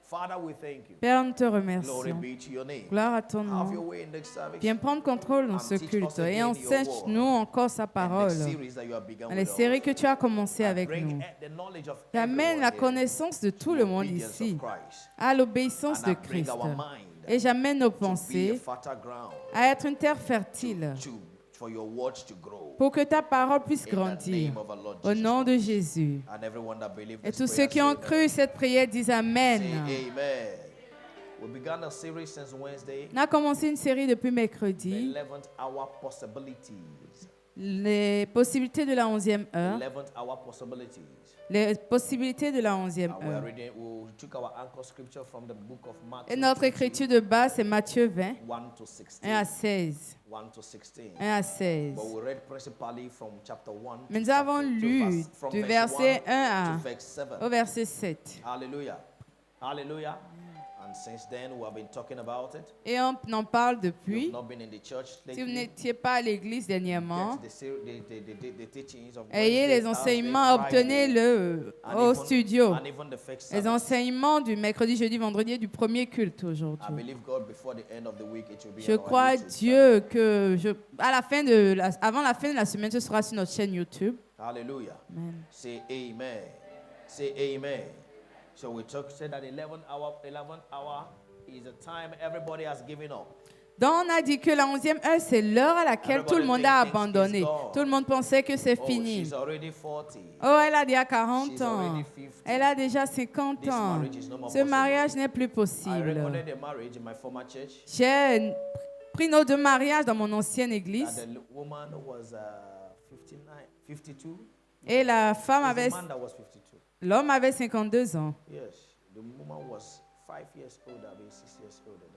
Father, we thank you. Père, nous te Glory remercions. be to your name. Gloire à ton Have your nom. way in this service. Viens prendre contrôle dans ce And teach culte us et again your enseigne-nous word. encore sa And the parole. series that you have begun Dans les with séries us. que tu as commencées And avec bring nous. the knowledge of Tu amènes everyone la here connaissance de tout to le monde obedience ici of Christ. à l'obéissance And de I bring Christ. our mind Et j'amène nos to be a pensées fertile ground à être une terre fertile for your words to grow. pour que ta parole puisse In the grandir. name of our Lord Au Jesus nom de Christ. Jésus. And everyone that believe Et this tous ceux prayer qui ont say cru amen. cette prière disent Amen. Say amen. We began a series since Wednesday. On a commencé une série depuis The mercredi. 11th hour possibilities. Les possibilités de la 11e heure. 11th hour possibilities. Les possibilités de la 11e And we heure. we took our anchor scripture from the book of Matthew. Et notre 20, écriture de base, c'est Matthieu 20, 1 to 16. 1 à 16. 1 to 16. 1 à 16. But we read principally from chapter 1 Mais to nous avons chapter- to lu verse- from du verse verset 1 1 to verse 7. au verset 7. Hallelujah. Hallelujah. And since then, we have been talking about it. Et on en parle You've depuis. not been in the church Si vous lately. n'étiez pas à l'église dernièrement, Get the teachings of ayez Wednesday, les enseignements, Thursday, Friday, obtenez-le and au even- studio. and even the first Les service. enseignements du mercredi, jeudi, vendredi et du premier culte I aujourd'hui. believe God before the end of the week it will be Je on our crois YouTube Dieu que avant la fin de la semaine, ce sera sur notre chaîne YouTube. channel. Hallelujah. Amen. Say amen. Say amen. So we said that 11th hour is a time everybody has given up. Donc on a dit que la 11e heure, c'est l'heure à laquelle tout le monde a Everybody thinks abandonné. it's gone. Tout le monde pensait que c'est Oh, fini. she's already 40. Oh, elle a déjà 40 She's ans. already 50. Elle a déjà 50 This ans. marriage is no more Ce possible. mariage n'est plus I possible. recorded a marriage in my former church. J'ai pris nos deux mariages dans mon ancienne And église. the woman was 52. Et la femme It's avait, the man that was 52. l'homme avait 52 ans. Yes. The woman was 5 years older, maybe 6 years older than.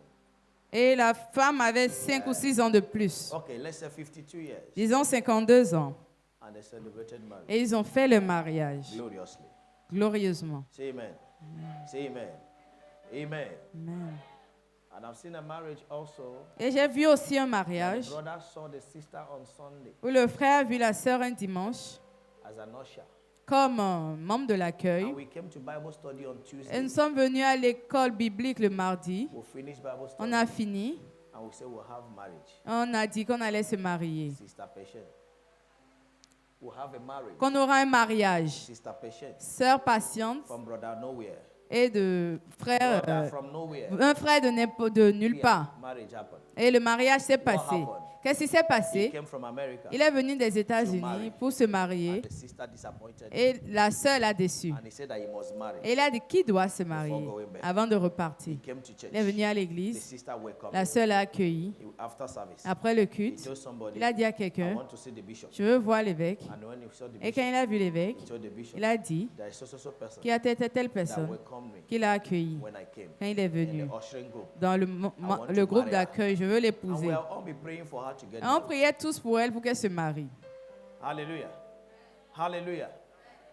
Et la femme avait 5 ou 6 ans de plus. Okay, let's say 52 years. Disons 52 ans. And they celebrated marriage Et ils ont fait le mariage gloriously. glorieusement. Say amen. Say amen. Amen. Amen. And I've seen a marriage also. Et j'ai vu aussi un The mariage brother saw the sister on Sunday où le frère a vu la sœur un dimanche as an usher. comme membre de l'accueil. And we came to Bible study on Et Tuesday. nous sommes venus à l'école biblique le mardi. We finished Bible study. On a fini. And we said we'll have marriage. On a dit qu'on allait se marier. Sister Patient. We'll have a marriage. Qu'on aura un mariage. Sister Patient. Sœur patiente From brother nowhere. et de frère, Brother from nowhere. un frère de nulle Yeah, part. marriage happened. Et le mariage s'est What passé. happened? Qu'est-ce qui s'est He passé? came from America. Il est venu des marry. États-Unis pour se marier And the sister disappointed him. et la sœur l'a déçu. And he said that he must marry. Et il a dit qui doit se marier going back. avant de repartir. He came to church. Il est venu à The l'église. sister welcomed La him. sœur l'a accueilli. After service, Après le he culte, told somebody, il a dit à I quelqu'un, want to see the bishop. je veux voir l'évêque. And when he saw the Et quand bishop, il a vu l'évêque, he told the bishop, il a dit there is so person qu'il y a telle that personne welcomed me qui l'a accueilli when I came quand il est in venu the ushering group. dans want le to groupe marry her. d'accueil. Je veux And l'épouser. we'll all be praying for her to get Et on married. priait tous pour elle pour qu'elle se marie. Hallelujah. Hallelujah.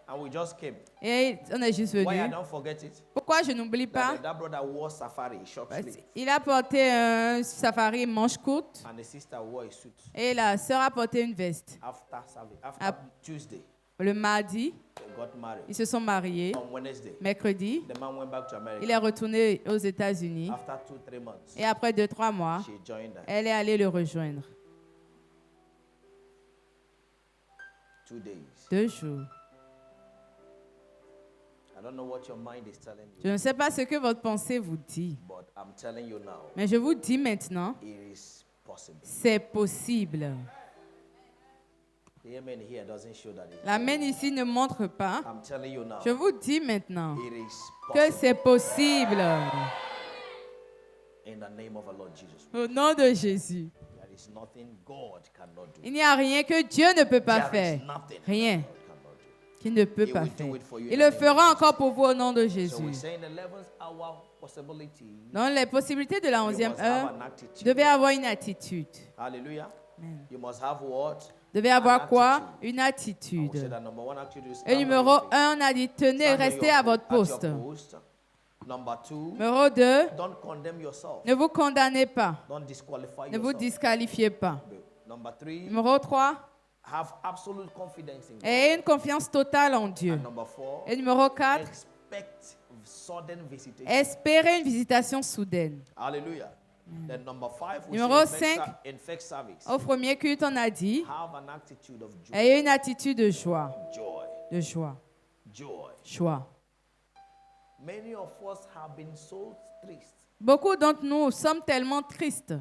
And we just came. Et on est juste Why I venu. don't forget it? Pourquoi je n'oublie pas? That brother wore safari, short sleeve, Il a porté un safari manche courte and the sister wore a suit. et la sœur a porté une veste. After service, after Ap- Tuesday, Le mardi, they got married. ils se sont mariés. On Wednesday, Mercredi, the man went back to il America. est retourné aux États-Unis. After 2-3 months, Et après 2-3 mois, she joined us. elle est allée le rejoindre. 2 days. 2 jours. I don't know what your mind is telling you, Je ne sais pas ce que votre pensée vous dit, but I'm telling you now, mais je vous dis maintenant, it is possible. c'est possible. The amen here doesn't show that it's L'amen ici ne montre pas. I'm telling you now, Je vous dis maintenant it is que possible. c'est possible. In the name of our Lord Jesus. Au nom de Jésus. There is nothing God cannot do. Il n'y a rien que Dieu ne peut pas There faire. is nothing Rien God cannot do. qu'il ne peut He pas will do faire. it for you Il in le the name fera of encore pour vous au nom de So Jésus. we're saying the 11th hour possibility. Donc les possibilités de la You 11e must heure have an attitude. devaient avoir une attitude. Hallelujah. Amen. You must have what? Devait avoir An quoi? attitude. Une I would attitude. say that number 1 attitude is Et stand on numéro your feet. 1, on a dit tenez, Stand on restez your- à votre at your poste. post. Number 2, Numéro 2, don't condemn yourself. ne vous condamnez pas. Don't disqualify Ne vous yourself. disqualifiez pas. Number 3, Numéro 3, have absolute confidence in God. ayez une confiance totale en Dieu. And number 4, Et numéro 4, expect sudden visitation. Espérez une visitation soudaine. Hallelujah. Then number 5, we Numéro say 5. in faith service. Au premier culte, on a dit, Have an attitude of joy. ayez une attitude de joie. Joy. De joie. Joy. Joie. Many of us have been so triste Beaucoup d'entre nous sommes tellement tristes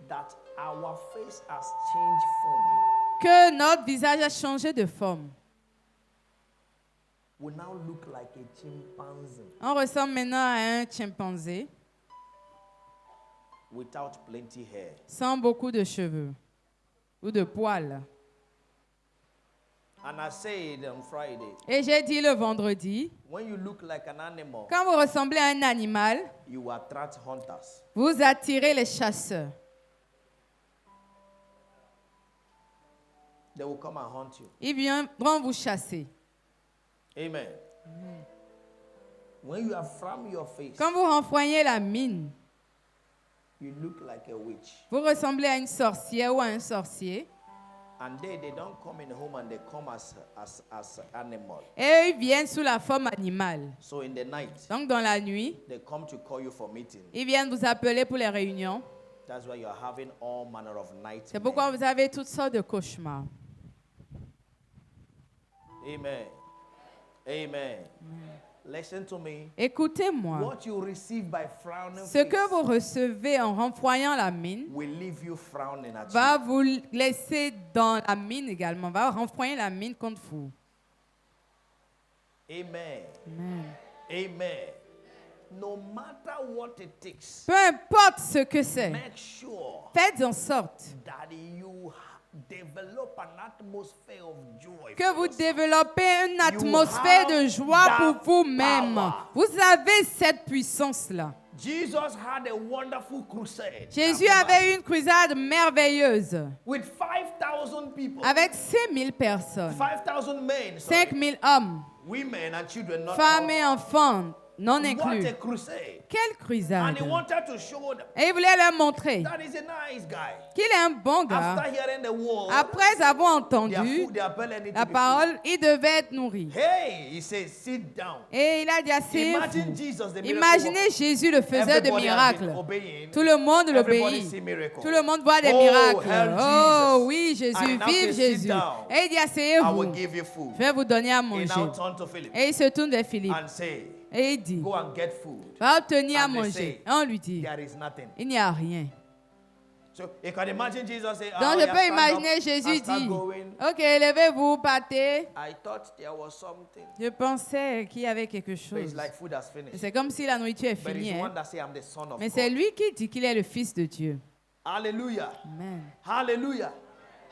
that our face has changed form. que notre visage a changé de forme. We now look like a chimpanzee On ressemble maintenant à un chimpanzé without plenty hair. sans beaucoup de cheveux ou de poils. And I said on Friday, Et j'ai dit le vendredi, when you look like an animal, quand vous ressemblez à un animal, you attract hunters. vous attirez les chasseurs. They will come and hunt you. Ils viendront vous chasser. Amen. When you have frowned your face, Quand vous renfroignez la mine, you look like a witch. vous ressemblez à une sorcière ou à un sorcier. And they don't come in home and they come as animal. Et eux, ils viennent sous la forme animale. So in the night, Donc dans la nuit, they come to call you for meeting. ils viennent vous appeler pour les réunions. That's why you're having all manner of C'est nightmares. pourquoi vous avez toutes sortes de cauchemars. Amen. Amen. Listen to me. Écoutez-moi. What you receive by frowning Ce que face vous recevez en renfroignant la mine will leave you frowning at va you. vous laisser dans la mine également, va renfroigner la mine contre vous. Amen. Amen. Amen. No matter what it takes, Peu importe ce que c'est, make sure faites en sorte that you develop an atmosphere of joy. que for vous yourself. développez une atmosphère de joie pour vous-même. Vous avez cette puissance-là. Jesus had a wonderful crusade. Jésus avait une croisade merveilleuse With 5,000 people. avec 5000 personnes, 5,000 men. 5000 hommes, Women and children not femmes et counted. enfants non What inclus. a crusade. Quelle And croisade! he wanted to show them Et il voulait leur montrer that he's a nice guy. qu'il est un bon gars. After hearing the word, Après avoir entendu their belly need la to be parole, il devait être nourri. full. Hey, he says, sit down. Et il a dit Imagine asseyez-vous. Jesus, the miracle Imaginez worker. Jésus le faiseur de Everybody has been miracles. obeying. Tout le monde Everybody l'obéit. see miracle. Tout le monde voit des Oh, miracles. hell, Oh Jesus. oui, And Jésus, now vive say, sit Jésus. down. Et il dit I will asseyez-vous. give you food. Je vais vous donner à He manger. now turned to Philip Et il se tourne vers Philippe. and say, Et il dit, go and get food. va obtenir à And they manger. say, Et on lui dit, There is nothing. il n'y a rien. So you can imagine Jesus say, Donc oh, je yeah, peux stand imaginer up Jésus and start dit, going. ok, levez-vous, partez. I thought there was something. Je pensais qu'il y avait quelque But it's chose. like food has finished. C'est comme si la nourriture est But finie. it's hein. one that say I'm the son of Mais c'est God. lui qui dit qu'il est le Fils de Dieu. Hallelujah. Amen. Hallelujah.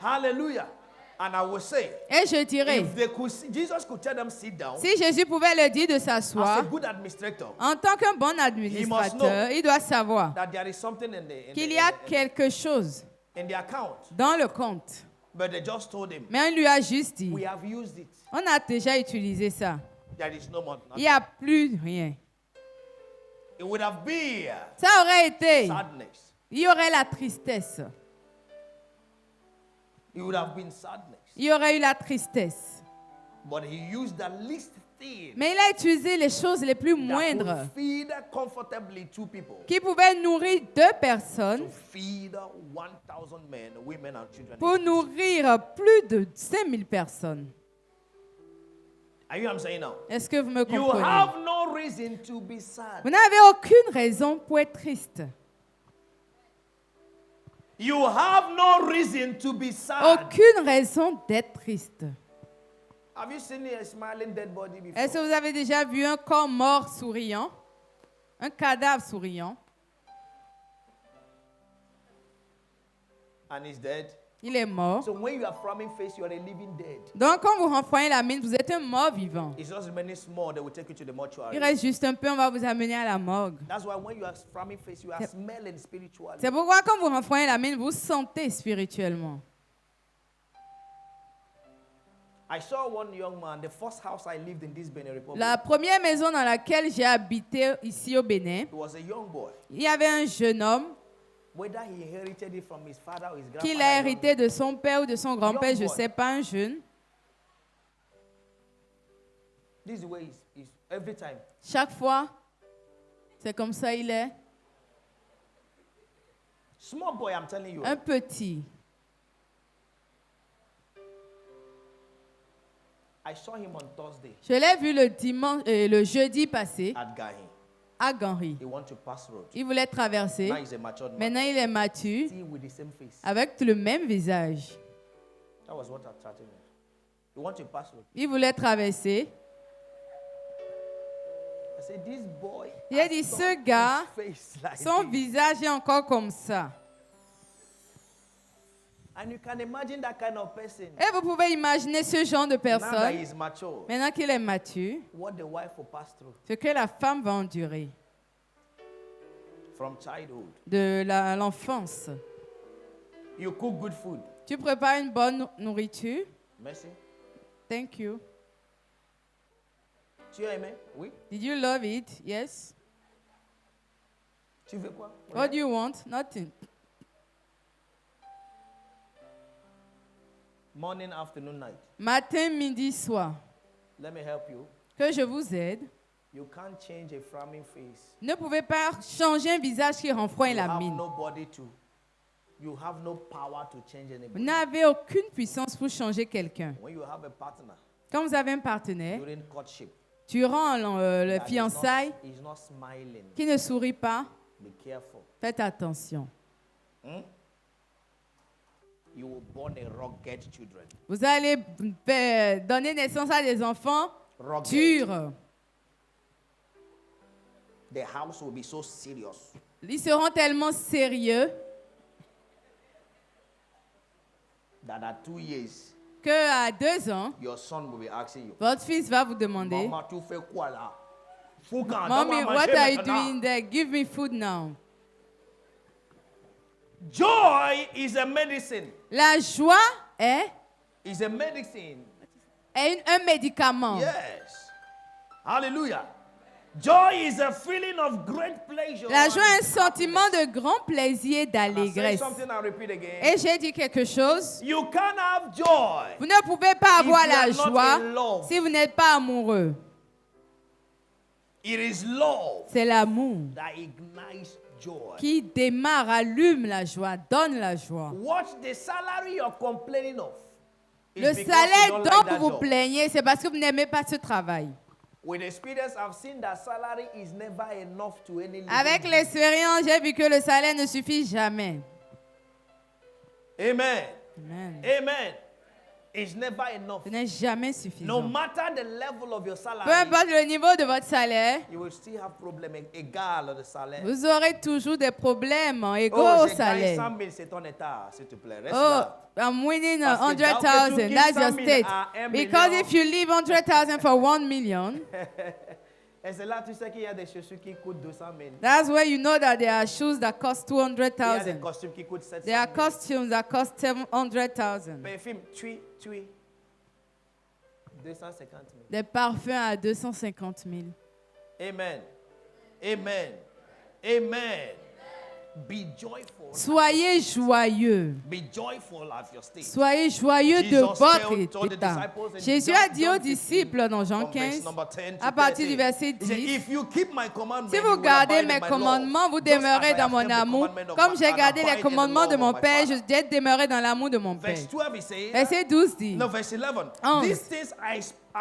Hallelujah. And I will say, Et je dirais, if they could, Jesus could tell them sit down si Jésus pouvait leur dire de as a s'asseoir, good administrator, en tant qu'un bon administrateur, il doit savoir that there is something in qu'il y a quelque chose in the account. dans le compte. But they just told him, Mais on lui a juste dit, we have used it. on a déjà utilisé ça. There is no more. Il n'y a plus rien. It would have been Ça aurait été, sadness. il y aurait la tristesse. It would have been sadness. Il y aurait eu la tristesse. But he used the least thing Mais il a utilisé les choses les plus that moindres could feed comfortably two people qui pouvaient nourrir deux personnes to feed 1,000 men, women, and children. pour nourrir plus de 5000 personnes. Are you what I'm saying now? Est-ce que vous me You comprenez? have no reason to be sad. Vous n'avez aucune raison pour être triste. You have no reason to be sad. Aucune raison d'être triste. Have you seen a smiling dead body before? Est-ce que vous avez déjà vu un corps mort souriant? Un cadavre souriant? And he's dead. Il est mort. So when you are frowning face, you are a living dead. Donc, quand vous renfroignez la mine, vous êtes un mort vivant. It's just remaining small. They will take you to the mortuary. Il reste juste un peu, on va vous amener à la morgue. That's why when you are frowning face, you are smelling spiritually. C'est pourquoi quand vous renfroignez la mine, vous sentez spirituellement. I saw one young man, the first house I lived in this Benin Republic. La première maison dans laquelle j'ai habité ici au Bénin, It was a young boy. il y avait un jeune homme Whether he inherited it from his father or his grandfather. qu'il a hérité de son père ou de son grand-père, je ne boy. sais pas, un jeune. This is the way Every time. Chaque fois, c'est comme ça il est. Small boy, I'm telling you. Un petit. I saw him on Thursday Je l'ai vu le jeudi passé at Gahi. à Ganry. He want to pass road. Il voulait traverser. Now he's a matured man. Maintenant, il est mature Still with the same face. avec le même visage. That was what attracted me. He want to pass road. Il voulait traverser. I said, this boy. Il a has dit, done ce gars, his face like son this. visage est encore comme ça. And you can imagine that kind of person. Et vous pouvez imaginer ce genre de Now that personne, he's mature, maintenant qu'il est mature, what the wife will pass through ce que la femme va endurer from childhood. de l'enfance. You cook good food. Tu prépares une bonne nourriture. Merci. Thank you. Tu as aimé? Oui. Did you love it? Yes. Tu veux quoi? What do you want? Nothing. Morning, afternoon, night. Matin, midi, soir. Let me help you. Que je vous aide. You can't change a frowning face. Ne pouvez pas changer un visage qui renfrogne You la have mine. nobody to. You have no power to change Vous anybody. n'avez aucune puissance pour changer quelqu'un. When you have a partner Quand vous avez un partenaire, during courtship, durant le that is fiançailles, not, is not smiling, qui ne sourit pas, be careful. faites attention. You will born a rugged children. Vous allez donner naissance à des enfants Rugged. durs. The house will be so serious. Ils seront tellement sérieux That at 2 years, qu'à 2 ans, your son will be asking you, votre fils va vous demander, Maman, tu fais quoi là? Foucan, Mommy, donne-moi what manger are you maintenant. doing there? Give me food now. Joy is a medicine. La joie est Is a medicine. un médicament. Yes. Hallelujah. Joy is a feeling of great pleasure. La joie est un and sentiment de grand plaisir, I say d'allégresse. something, I repeat again. Et j'ai dit quelque chose. You can't have joy Vous ne pouvez pas avoir if you la are not joie in love. si vous n'êtes pas amoureux. It is love C'est l'amour that ignites joy. qui démarre, allume la joie, donne la joie. What the salary you're complaining of is Le because you salaire don't dont like that vous vous job. plaignez, c'est parce que vous n'aimez pas ce travail. With experience, I've seen that salary is never enough to any living Avec being. l'expérience, j'ai vu que le salaire ne suffit jamais. Amen. Amen. Amen. It's never enough. Ce n'est jamais No suffisant. matter the level of your Peu salary, importe le niveau de votre salaire, you will still have problem égal de salaire. vous aurez toujours des problèmes égaux Oh, au j'ai gagné salaire. 100 000, c'est ton état, s'il te plaît. Reste Oh, là. I'm winning Parce que 100,000. tu That's your quittes 100 000 state. à 1 Because million. if you leave 100,000 for 1 million, Et c'est là tu sais qu'il y a des chaussures qui coûtent 200 000. that's where you know that there are shoes that cost Il y a des 200,000. costumes qui coûtent 700 There are 000. costumes that cost 700,000. Parfum, tui. 250 000. Des parfums à 250 000. Amen. Amen. Amen. Be joyful. Soyez joyeux. Be joyful at your state. Soyez joyeux de Jesus votre told the état. disciples in Jésus John- a dit aux John 15, disciples dans Jean from verse 15, number 10 to à partir 13, du verset he said, 10, if you keep my commandments, si you vous will gardez abide in mes my commandements, law. vous Just as demeurez I dans have mon kept the amour. commandment of Comme my- j'ai and gardé les abide in the commandements law de of mon my Père, Father. je demeuré dans l'amour de mon Père. Verse 12, he says, Verset 12 dit, no, verse 11. 11. These things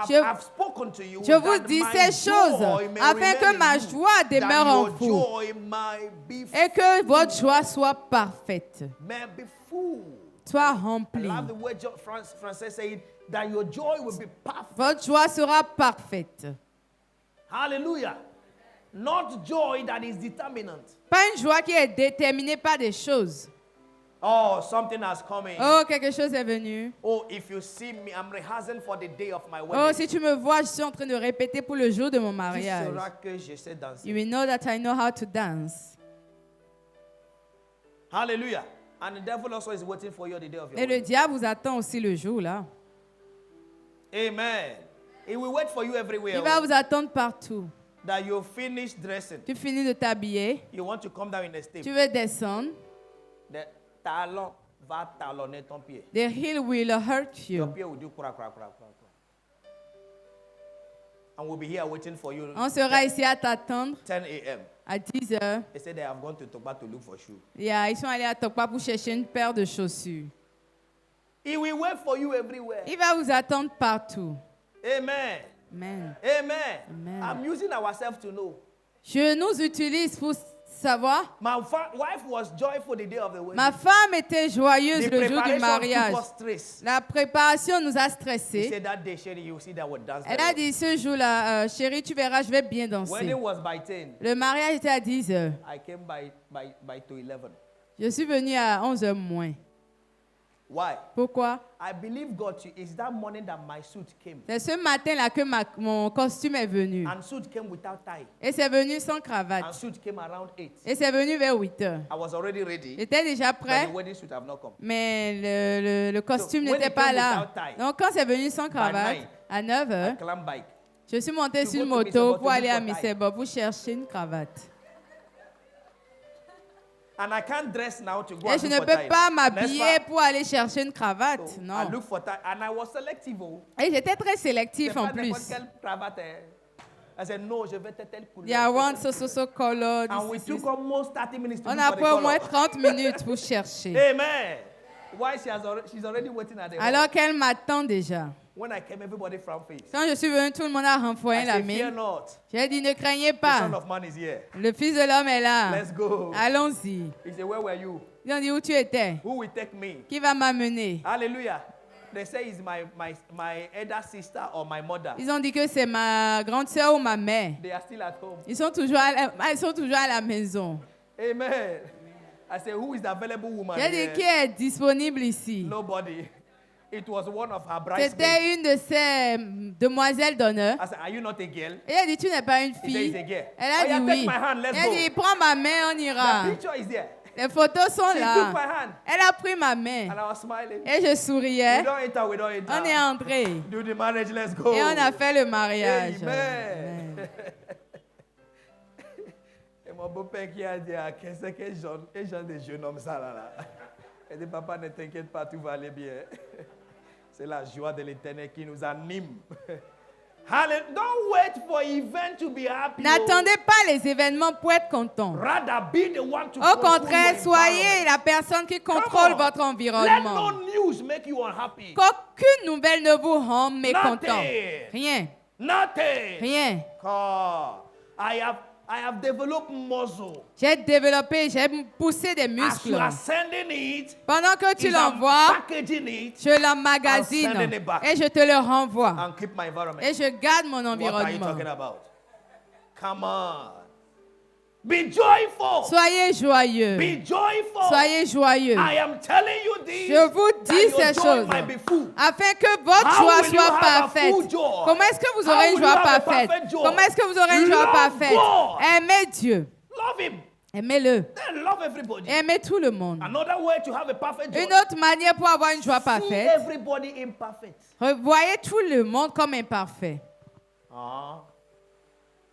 Je- I've spoken to you, je vous that dis my ces choses joy may afin que remain ma in you, joie demeure that en your vous joy may be et que votre joie soit parfaite, may be full. soit I remplie. love the way Francis said that your joy will be perfect. Votre joie sera parfaite. Hallelujah. Not joy that is determinant. Pas une joie qui est déterminée par des choses. Oh, something has come in. Oh, quelque chose est venu. Oh, if you see me, I'm rehearsing for the day of my Oh, wedding. si tu me vois, je suis en train de répéter pour le jour de mon Tu mariage. sauras que je sais danser. You will know that I know how to dance. Hallelujah. And the devil also is waiting for you on the day of your Et le wedding. diable vous attend aussi le jour là. Amen. He will wait for you everywhere. Il va vous attendre partout. That you finish dressing. Tu finis de t'habiller, You want to come down in a step. tu veux descendre. The talon va talonner ton pied. The heel will hurt Your you. pied will do cra, cra, cra, cra, cra. And we'll be here waiting for you. On sera ici à t'attendre 10 a.m. à 10 heures. They said they have gone to Tokba to look for shoes. Ils sont allés à Tokpa pour chercher une paire de chaussures. He will wait for you everywhere. Il va vous attendre partout. Amen. Amen. Amen. Amen. I'm using ourselves to know. Je nous utilise pour savoir. My wife was joyful the day of the wedding. Ma femme était joyeuse The le jour du preparation mariage. took us stress. La préparation nous a He stressés. said that day, Sherry, you see that would dance. Elle a dit ce jour-là, chérie, tu verras, je vais bien danser. Wedding was by 10. Le mariage était à 10 heures. I came by to 11. Je suis venue à 11 heures moins. Why? Pourquoi? I believe God. It's that morning that my suit came. C'est ce matin-là que mon costume est venu. And suit came without tie. Et c'est venu sans And cravate. suit came around 8. Et c'est venu vers 8 heures. I was already ready. J'étais déjà But prêt, the wedding suit have not come. mais le costume So, when n'était it pas came là. without tie, Donc quand c'est venu sans cravate, night, à 9 heures, Climb bike. je suis montée To sur une go to moto Mr. pour aller à Bob to look for Missebo pour chercher une cravate. And I can't dress now to go Et and je look ne for peux tie. pas Next m'habiller part. pour aller chercher une cravate. So, I Non. look for tie, and I was selective. Oh. Et j'étais très C'est sélectif en pas n'importe plus. quelle cravate. I said no, je veux telle couleur. Il y a one so color. And we took almost 30 minutes to On look a for the pris au moins color. 30 minutes pour chercher. Amen. Why she's already waiting at the Alors door. qu'elle m'attend déjà. When I came, everybody frown face. Quand je suis venue, tout le monde a renvoyé I la said, fear main. not. J'ai dit, ne craignez The pas. Son of Man is here. Le Fils de l'homme est là. Let's go. Allons-y. He said, where were you? Ils ont dit, où tu étais? Who will take me? Qui va m'amener? Hallelujah. They say it's my elder sister or my mother. Ils ont dit que c'est ma grande sœur ou ma mère. They are still at home. Ils sont toujours à la maison. Amen. I said, who is the available woman J'ai dit, here? qui est disponible ici? Nobody. It was one of her bridesmaids. C'était une de ses demoiselles d'honneur. I said, are you not a girl? Et elle a dit, tu n'es pas une He said, fille. he's a girl. Elle a Oh, yeah, dit take oui. my hand, let's Elle a go. dit, prends ma main, on ira. The picture is there. Les photos sont She took là. my hand Elle a pris ma main. and I was smiling. Et je souriais. We don't enter. On est entré. Do the marriage, let's go. Et on a fait le mariage. Amen. Et mon beau-père qui a dit, ah, qu'est-ce que quel genre de jeune homme ça là? Il dit, papa, ne t'inquiète pas, tout va aller bien. C'est la joie de l'Éternel qui nous anime. Hallelujah. Don't wait for event to be happy. N'attendez pas les événements pour être content. Rather be the one to Au control contraire, your soyez environment. la personne qui Come contrôle on. votre Let environnement. no news make you unhappy. Qu'aucune nouvelle ne vous rende mécontent. Nothing. Rien. Nothing. Rien. God, I have developed muscle. J'ai développé, j'ai poussé des As you muscles. are sending it, Pendant que tu is l'envoies, packaging it je l'emmagasine I'm sending it back. et je te le renvoie. and keep my environment. Et je garde mon What are you environnement. talking about? Come on. Be joyful. Soyez joyeux. Be joyful. Soyez joyeux. I am telling you this. Je vous that dis your ces joy choses might be full. afin que votre How joie will you soit have a parfaite. full joy? Comment est-ce que vous How aurez une will joie you have a parfaite? perfect joy? Comment est-ce que vous aurez une joie Love parfaite? God. Aimez Dieu. Love him. Aimez-le. Then love everybody. Aimez tout le monde. Another way to have a perfect joy. Une autre manière pour avoir une joie See parfaite, everybody imperfect. voyez tout le monde comme imparfait.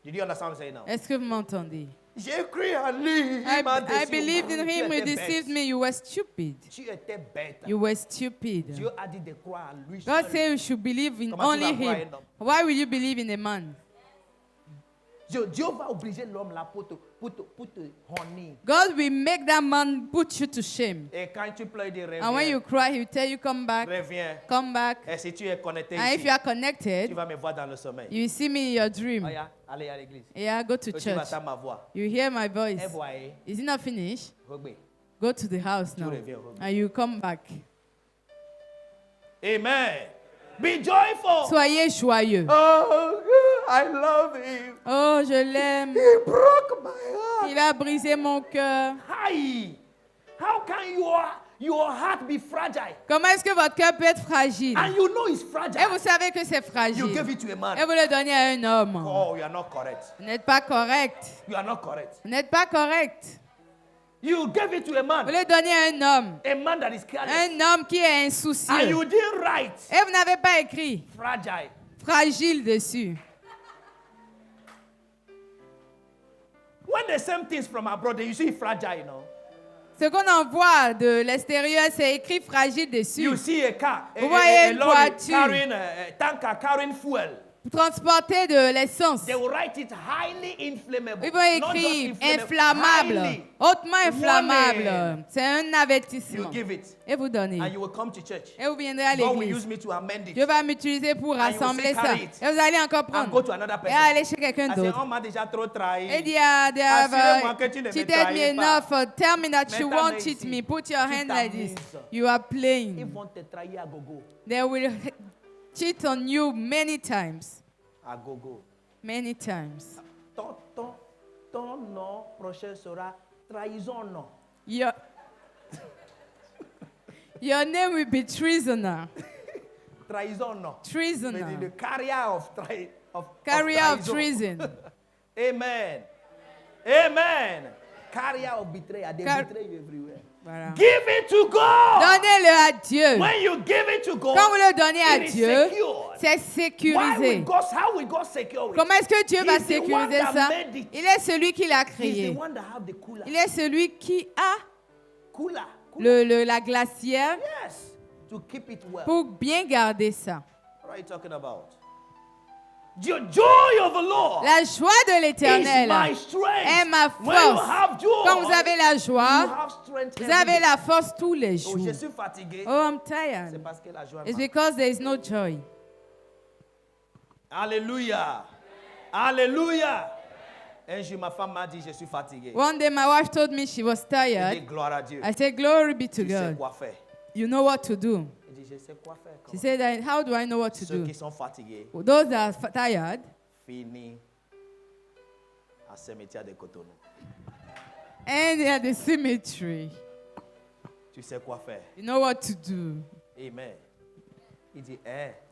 Did you understand what I'm saying now? Est-ce que vous m'entendez? J'ai cru en lui. I believed in him, he deceived me. You were stupid. Tu étais bête. You were stupid. Dieu a dit de croire en lui. God seul. said you should believe in Comment tu only vas croire him. un homme? Why will you believe in a man? Dieu va obliger l'homme là pour te honner. God will make that man put you to shame. Et quand tu pleures, il dit And when you reviens. cry, he will tell you, come back, Reviens. come back. Et si tu es connecté And if ici, you are tu connected, vas me voir dans le sommeil. you will see me in your dream. Oh, yeah. Allez à l'église. Yeah, go to Tu vas church. entendre ma voix. You hear my voice. Et voyez, Is it not finished? regarde. Go to the house now. reviens, reviens. And you come back. Amen. Be joyful. Soyez joyeux. Oh, I love him. Oh, je l'aime. He broke my heart. Il a brisé mon cœur. Hi. How can your heart be fragile? Comment est-ce que votre cœur peut être fragile? And you know it's Et vous fragile. savez que c'est You fragile. gave it to a man. Et vous le donnez à un homme. Oh, you are not correct. Vous n'êtes pas correct. You are not correct. Vous n'êtes pas correct. You gave it to a Vous man. le donnez à un homme. A man that is careless. Un homme qui est And insoucieux. you didn't write Et vous n'avez pas écrit fragile. fragile dessus. When the same things from abroad, you see fragile, you know. Ce qu'on envoie de l'extérieur, c'est écrit fragile dessus. You see a car, Vous voyez une lorry voiture. carrying a tanker carrying fuel. transporter de l'essence. They will write it highly inflammable. Ils vont Not just écrire inflammable, inflammable, highly. hautement inflammable. Warning. C'est un You avertissement. give it. Et vous donnez. And you will come to church. Et vous viendrez à God will l'église. use me to amend it. Dieu va m'utiliser pour you will rassembler say, ça. carry it. Et vous allez encore And prendre. go to another Et person. aller chez quelqu'un I say, d'autre. on m'a déjà trop trahi. Et dit, they have Assurez-moi que tu ne me cheated trahis me pas. enough. Tell me that you Mets ta won't main cheat ici. me. Put your Tu hand like this. t'amuses. You are Ils playing. vont te trahir à gogo. They will cheat on you many times. À gogo. Many times. Ton nom prochain sera trahison non. Your name will be treasoner. Trahison non. Treasoner. The carrier of Carrier of trahison. treason. Amen. Amen. Carrier of betrayal. They betray you everywhere. Voilà. Give it to God. Donnez-le à Dieu. When you give it to God, Quand vous le donnez à it is Dieu, secured. c'est sécurisé. How will God secure it? Comment est-ce que Dieu va He's the one sécuriser that ça? made it. Il est celui qui l'a He's the créé. one that have the cooler. Il est celui qui a Cooler. la glacière Yes. To keep it well. pour bien garder ça. What are you talking about? The joy of the Lord La joie de is l'Éternel my strength. est ma When you force. have joy, Quand vous avez la you joie, have strength vous every avez day. la force tous les Oh, jours. je suis fatigué. Oh, I'm C'est tired. parce que la joie It's manque. because there is no joy. Alléluia. Alléluia. Un jour, ma femme m'a dit, je suis fatigué. One day my wife told me she was Je dis, tired. gloire à Dieu. I said, glory be to Tu sais God. quoi faire. You know what to do. Il dit, je sais quoi faire. She said, how do I know what to Ceux do? qui sont fatigués, Those that are tired, finis à cimetière de Cotonou. and at the cemetery, Tu sais quoi faire. you know what to do. Amen. Il dit,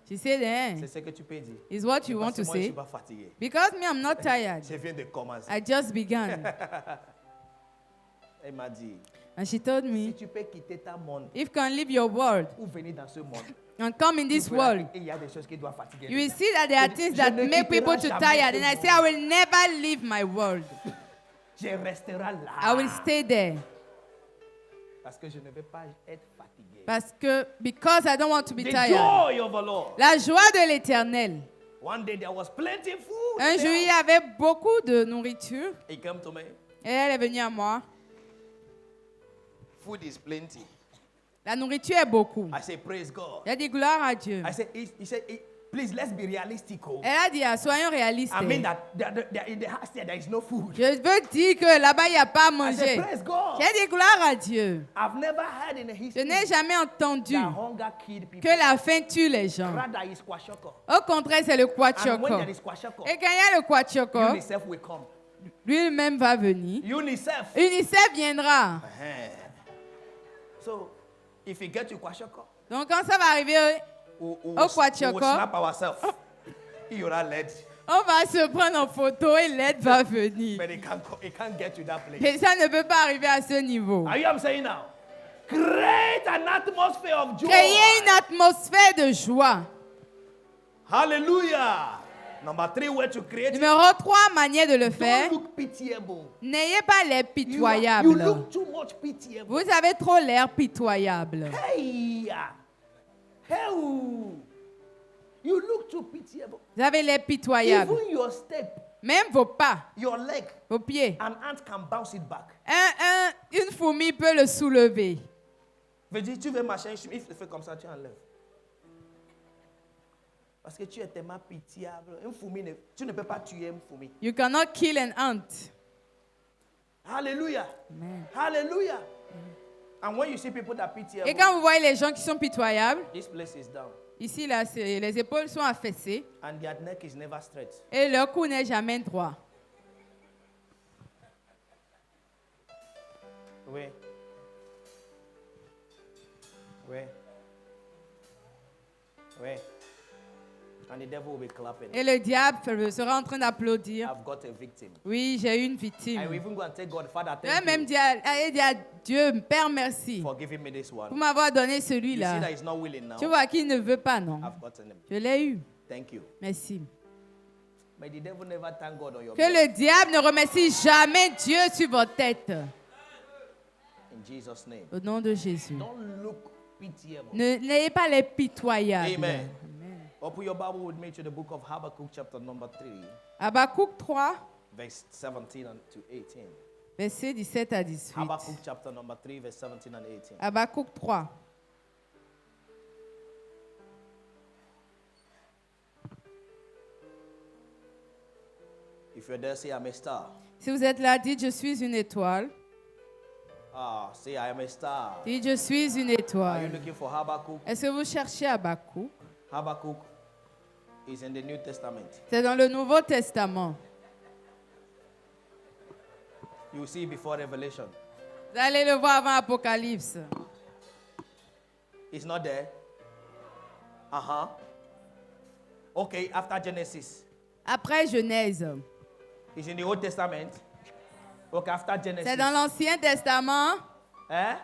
She said, c'est ce que tu peux dire. is what you want Parce que to moi, je ne say? suis pas fatigué. Because me, I'm not tired. Je viens de commencer. I just began. Elle m'a dit, And she told si me, tu peux quitter ta monde if you can leave your world ou venir dans ce monde, and come in this tu verras world, qu'il y a des choses qui doivent fatiguer. you will see that there are things that ne make people quitterai too jamais tired. ce And I monde. say, I will never leave my world. Je resterai là. I will stay there. Parce que je ne veux pas être fatigué. Because I don't want to be The tired. joy of the Lord. La joie de l'Éternel. One day there was plenty food. Un jour, il y avait beaucoup de nourriture. He came to me. Et elle est venue à moi. Food is plenty. La nourriture est beaucoup. I say, praise God. J'ai dit gloire à Dieu. I said, he said, please, let's be realistic. Oh. Elle a dit, soyons réalistes. I mean that in the house there is no food. Je veux dire que là-bas, il n'y a pas à I manger. said, praise God. J'ai dit gloire à Dieu. I've never heard in the Je history n'ai jamais entendu that hunger killed people. que la faim tue les gens. Rather, it's kwashoko. Au contraire, c'est le And when kwachoko. there is kwashoko, Et quand il y a le kwachoko, UNICEF will come. lui-même va venir. UNICEF. UNICEF viendra. So, if you get to kwashoko, Donc quand ça va arriver, we'll kwashoko, snap ourselves. Il y aura l'aide. on va se prendre en photo et l'aide va venir. But it can't get to that place. Et ça ne peut pas arriver à ce niveau. Are you what I'm saying now? Create an atmosphere of joy. Créer une atmosphère de joie. Hallelujah. Number 3 way to create it. Numéro 3, manière de le faire. Don't look pitiable. N'ayez pas l'air You pitoyable. look too much pitiable. Vous avez trop l'air pitoyable. Hey. Hey. You look too pitiable. Vous avez l'air pitoyable. Even your step, Même vos pas, your leg, vos pieds. an ant can bounce it back. Une fourmi peut le soulever. Veux dire, tu veux marcher, il te fait comme ça, tu enlèves. Parce que tu es tellement pitiable. Une fourmi, tu ne peux pas tuer une fourmi. You cannot kill an ant. Hallelujah. Amen. Hallelujah. And when you see people that Et pitiable, quand vous voyez les gens qui sont pitoyables, this place is down. ici, là, les épaules sont affaissées And their neck is never straight. et leur cou n'est jamais droit. Oui. Oui. Oui. And the devil will be clapping. Et le diable sera en train d'applaudir. I've got a victim. Oui, j'ai eu une I will victime. even go and tell God, Father, Je vais thank même you dire à Dieu, Père, merci for giving me this one. pour m'avoir donné You see celui-là. that he's not willing now. Tu vois qu'il ne veut pas, non? I've gotten him. Je l'ai eu. Thank you. Merci. May the devil never thank God on your Que behalf. le diable ne remercie jamais Dieu sur votre tête. In Jesus' name. Au nom de Jésus. Don't look pitiable. N'ayez pas les pitoyables. Amen. Amen. Open your Bible with me to the book of Habakkuk, chapter number 3, Habakkuk 3, verse 17 to 18. versets 17 à 18. Habakkuk, chapter number 3, verse 17 and 18. Habakkuk 3. If you're there, say, I'm a star. Si vous êtes là, dites je suis une étoile. Say, I am a star. Dites je suis une Are you étoile. looking for Habakkuk? Est-ce que vous cherchez Habakkuk? Habakkuk is in the New Testament. C'est dans le Nouveau Testament. You will see it before Revelation. Vous allez le voir avant Apocalypse. It's not there. Okay, after Genesis. Après Genèse. It's in the Old Testament. Okay, after Genesis. C'est dans l'Ancien Testament. Eh?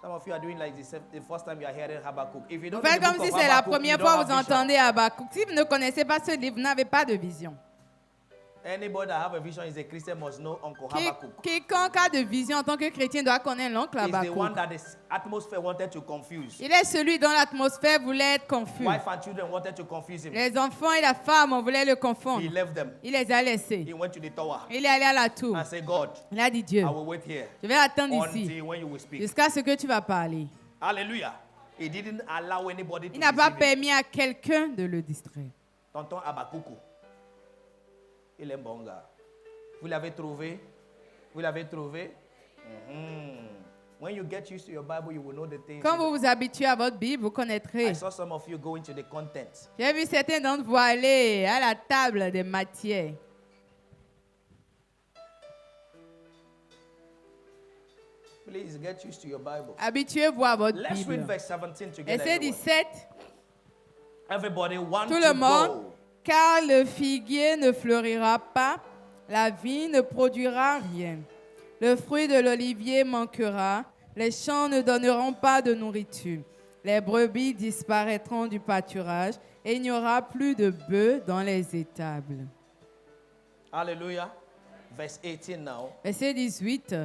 Some of you are doing like this the first time you are hearing Habakkuk. If you Vous don't know faites the comme book si of c'est la Habakkuk, première you don't fois have que vous vision. entendez Habakkuk. Si vous ne connaissez pas ce livre, vous n'avez pas de vision. Anybody that have a vision is a Christian must know Uncle Habakkuk. Quiconque a de vision en tant que chrétien doit connaître l'oncle He's the one Habakkuk. that the atmosphere wanted to confuse. Il est celui dont l'atmosphère voulait être confuse. Wife and children wanted to confuse him. Les enfants et la femme voulaient le confondre. He left them. Il les a laissés. He went to the tower Il est allé à la tour. and said, God, Il a dit Dieu, I will wait here je vais attendre ici until when you will speak. jusqu'à ce que tu vas parler. Hallelujah. He didn't allow anybody to Il n'a pas deceive him. permis à quelqu'un de le distraire. Tonton Habakkuk. Il est bon gars. Vous l'avez trouvé? Vous l'avez trouvé? When you get used to your Bible, you will know the things. Quand vous vous habituez à votre Bible, vous connaîtrez. I saw some of you go into the content. J'ai vu certains d'entre vous aller à la table des matières. Please get used to your Bible. Habituez-vous à votre Let's read Bible. verse 17 together. Verset everyone. 17. Everybody want Tout to le monde, go. car le figuier ne fleurira pas, la vigne ne produira rien. Le fruit de l'olivier manquera, les champs ne donneront pas de nourriture. Les brebis disparaîtront du pâturage et il n'y aura plus de bœufs dans les étables. Hallelujah. Verse 18 now. Verset 18.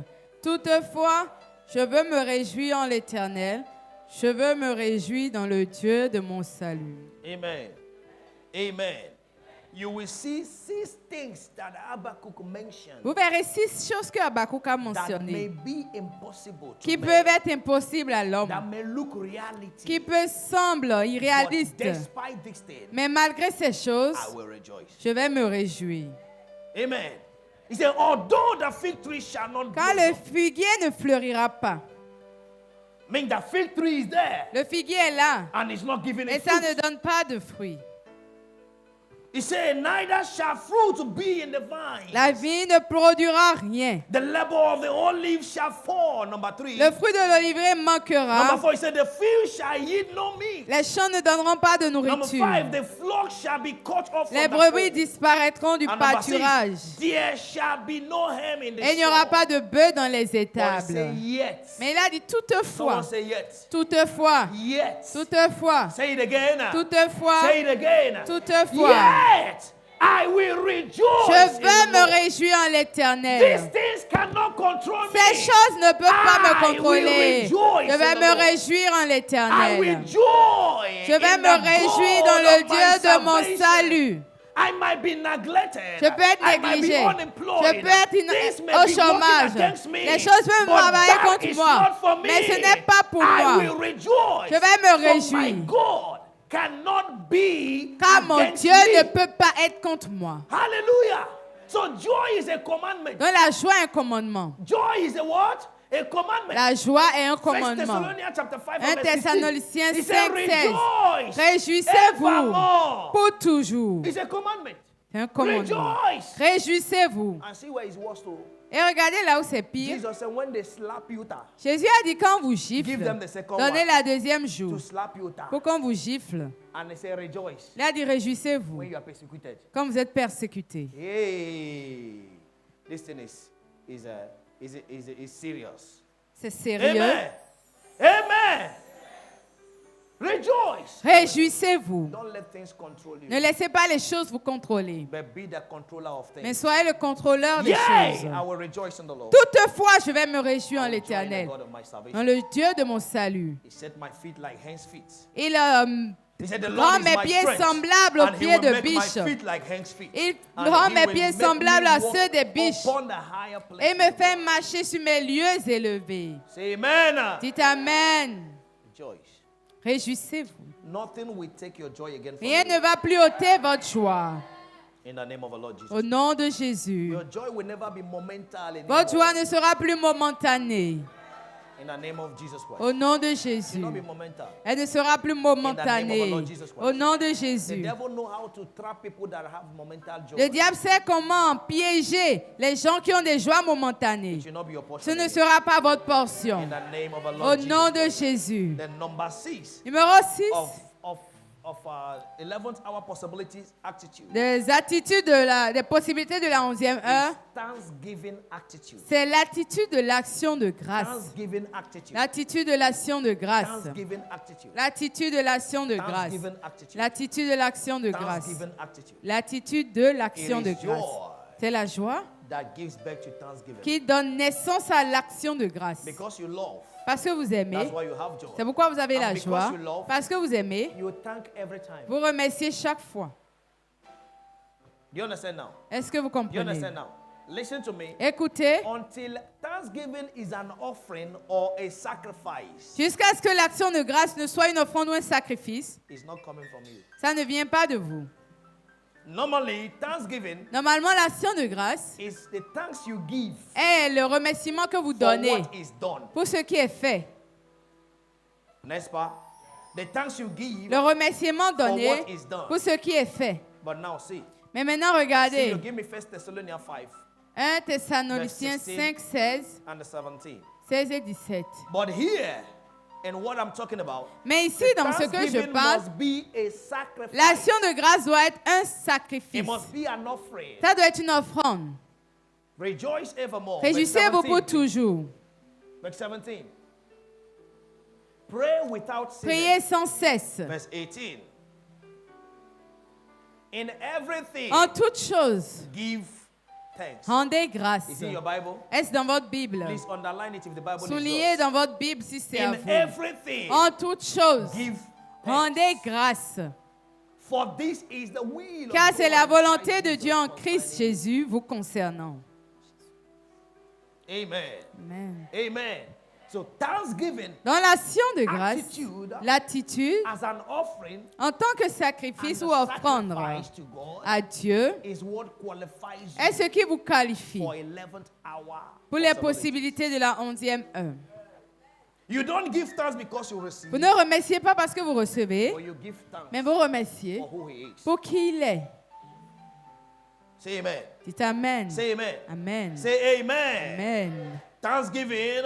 Toutefois, je veux me réjouir en l'Éternel, je veux me réjouir dans le Dieu de mon salut. Amen. Amen. You will see 6 things that Habakkuk mentioned Vous verrez 6 choses que Habakkuk a that may mentionnées be impossible to qui man, peuvent être impossibles à l'homme, that may look reality. qui peuvent sembler But irréalistes. despite these things, Mais malgré ces choses, I will rejoice. je vais me réjouir. Amen. He said, although the fig tree shall not Car le blossom, figuier ne fleurira pas. mean the fig tree is there Le figuier est là, and it's not giving mais it ça fruit. ne donne pas de fruits. He said, neither shall fruit be in the vine. La vigne ne produira rien. The labor of the olive shall fall. Number 3. Le fruit de l'olivier manquera. Number 4, he said, the field shall yield no meat. Les champs ne donneront pas de Number nourriture. 5, the flock shall be cut off Les from the brebis fold. disparaîtront du And number 6, pâturage. there shall be no ham in the Et il n'y aura store. pas de bœufs dans les But he étables. said, yet. Mais il a dit toutefois, Someone say yet. toutefois, Yet. toutefois, Say it again. toutefois, Say it again. toutefois. Yet I will rejoice. Je in veux the me Lord. réjouir en These l'Éternel. things cannot control Ces me. choses ne peuvent pas me I will contrôler. rejoice Je vais in the me Lord. réjouir en I will l'Éternel. joy. Je vais in me the réjouir God dans le of my Dieu de mon salvation. salut. I might be neglected. Je peux être I might be négligé. unemployed. Je peux être Things may au be chômage. working against me. Les choses peuvent But travailler that contre is moi. not for me. Mais ce n'est pas pour I moi. will rejoice. Je vais me For my réjouir. God cannot be Car mon against Dieu me. ne peut pas être contre moi. Hallelujah. So joy is a commandment. Donc la joie est un commandement. Joy is a what? A commandment. La joie est un 1 commandement. Thessalonians chapter 5 1 verse 16. Thessaloniciens He 5, said, 16. rejoice Réjouissez-vous evermore. pour toujours. It's a commandment. C'est un commandement. Rejoice. Réjouissez-vous. And see where it's worse to. Et regardez là où c'est pire. Jesus said, when they slap you, Jésus a dit quand vous give gifle, them the second donnez one la deuxième to jour. slap you. Pour qu'on vous gifle. And they say, rejoice Il a dit réjouissez-vous when you are persecuted. quand vous êtes persécutés. Hey, this thing is serious. C'est sérieux. Amen. Amen. Rejoice. Réjouissez-vous. Don't let things control you. Ne laissez pas les choses vous contrôler, But be the controller of mais things. soyez le contrôleur des Yea, choses. I will rejoice in the Lord. Toutefois, je vais me réjouir en I will joy in the l'Éternel, God of my dans salvation. le Dieu de mon salut. He set my feet like hen's feet. Il He said, the rend Lord is mes my pieds strength, semblables aux and he pieds will de make my biche. feet like hen's feet. Il And rend he mes will pieds make me semblables à walk ceux des biches upon the higher places et me of fait God. marcher sur mes lieux élevés. Say amen. Dites Amen. Rejoice. Réjouissez-vous. Nothing will take your joy again from Rien you. ne va plus ôter votre joie. In the name of our Lord Jesus. Au nom de Jésus. Your joy will never be momental anymore. Votre joie ne sera plus momentanée. In the name of Jesus Christ. Au nom de It will Jésus. not be momental. Elle ne sera plus momentanée. Lord Jesus Christ. Au nom de The Jésus. devil know how to trap people that have momental joy. Le diable sait comment piéger les gens qui ont des joies momentanées. It will not be your Ce portion. ne anymore. sera pas votre portion. In the name of our Au Lord nom Jesus. de Jésus. Then number 6 Numéro 6. of 11th hour possibilities attitude. Des attitudes des possibilités de la 11e heure. Is Thanksgiving attitude. C'est l'attitude de l'action de grâce. Thanksgiving attitude. L'attitude de l'action de grâce. Thanksgiving attitude. L'attitude de l'action de grâce. Thanksgiving attitude. L'attitude de l'action de grâce. Thanksgiving attitude. L'attitude de l'action It de is grâce. joy C'est la joie that gives birth to thanksgiving. qui donne naissance à l'action de grâce. Because you love, Parce que vous aimez. that's why you have joy. C'est pourquoi vous avez And la because joie. you love, Parce que vous aimez. you thank every time. Vous remerciez chaque fois. Do you understand now? Est-ce que vous Do you comprenez? understand now? Listen to me. Écoutez, Until thanksgiving is an offering or a sacrifice, jusqu'à ce que l'action de grâce ne soit une offrande ou un sacrifice, it's not coming from you. ça ne vient pas de vous. Normally, thanksgiving Normalement, l'action de grâce is the thanks you give est le remerciement que vous for donnez what is done. pour ce qui est fait. N'est-ce pas? The thanks you give Le remerciement for donné what is done. pour ce qui est fait. But now see, Mais maintenant, see, regardez. you give me 1 Thessalonians 5 1 Thessaloniciens 5, 16, and 17. 16 et 17. But here, and what I'm talking about, Mais ici, dans ce que je thanksgiving parle, must be a sacrifice. l'action de grâce doit être un It sacrifice. must be an offering. Ça doit être une offrande. Rejoice evermore. Verse Réjouissez-vous pour 17. toujours. Verse 17. Pray without Priez ceasing. sans cesse. Verse 18. In everything, En toutes choses, give thanks. rendez grâce. Is it your Bible? Est-ce dans votre Bible? Please underline it if the Bible is Soulignez yours. dans votre Bible si c'est à In vous. everything, En toutes choses, give rendez thanks. grâce. For this is the will of Car c'est God la in volonté Christ de Jesus Dieu en concerning Christ you. Jésus vous concernant. Amen. Amen. Amen. So thanksgiving Dans l'action de grâce, attitude l'attitude as an offering en tant que sacrifice ou offrande sacrifice to God à Dieu is what qualifies est ce you qui vous qualifie for 11th hour. pour les possibility. possibilités de la 11e heure. You don't give thanks because you receive, Vous ne remerciez pas parce que vous recevez, but you give thanks mais vous remerciez for who He is. pour qui il est. Say amen. Dites Amen. Say amen. Amen. Say amen. Amen. Thanksgiving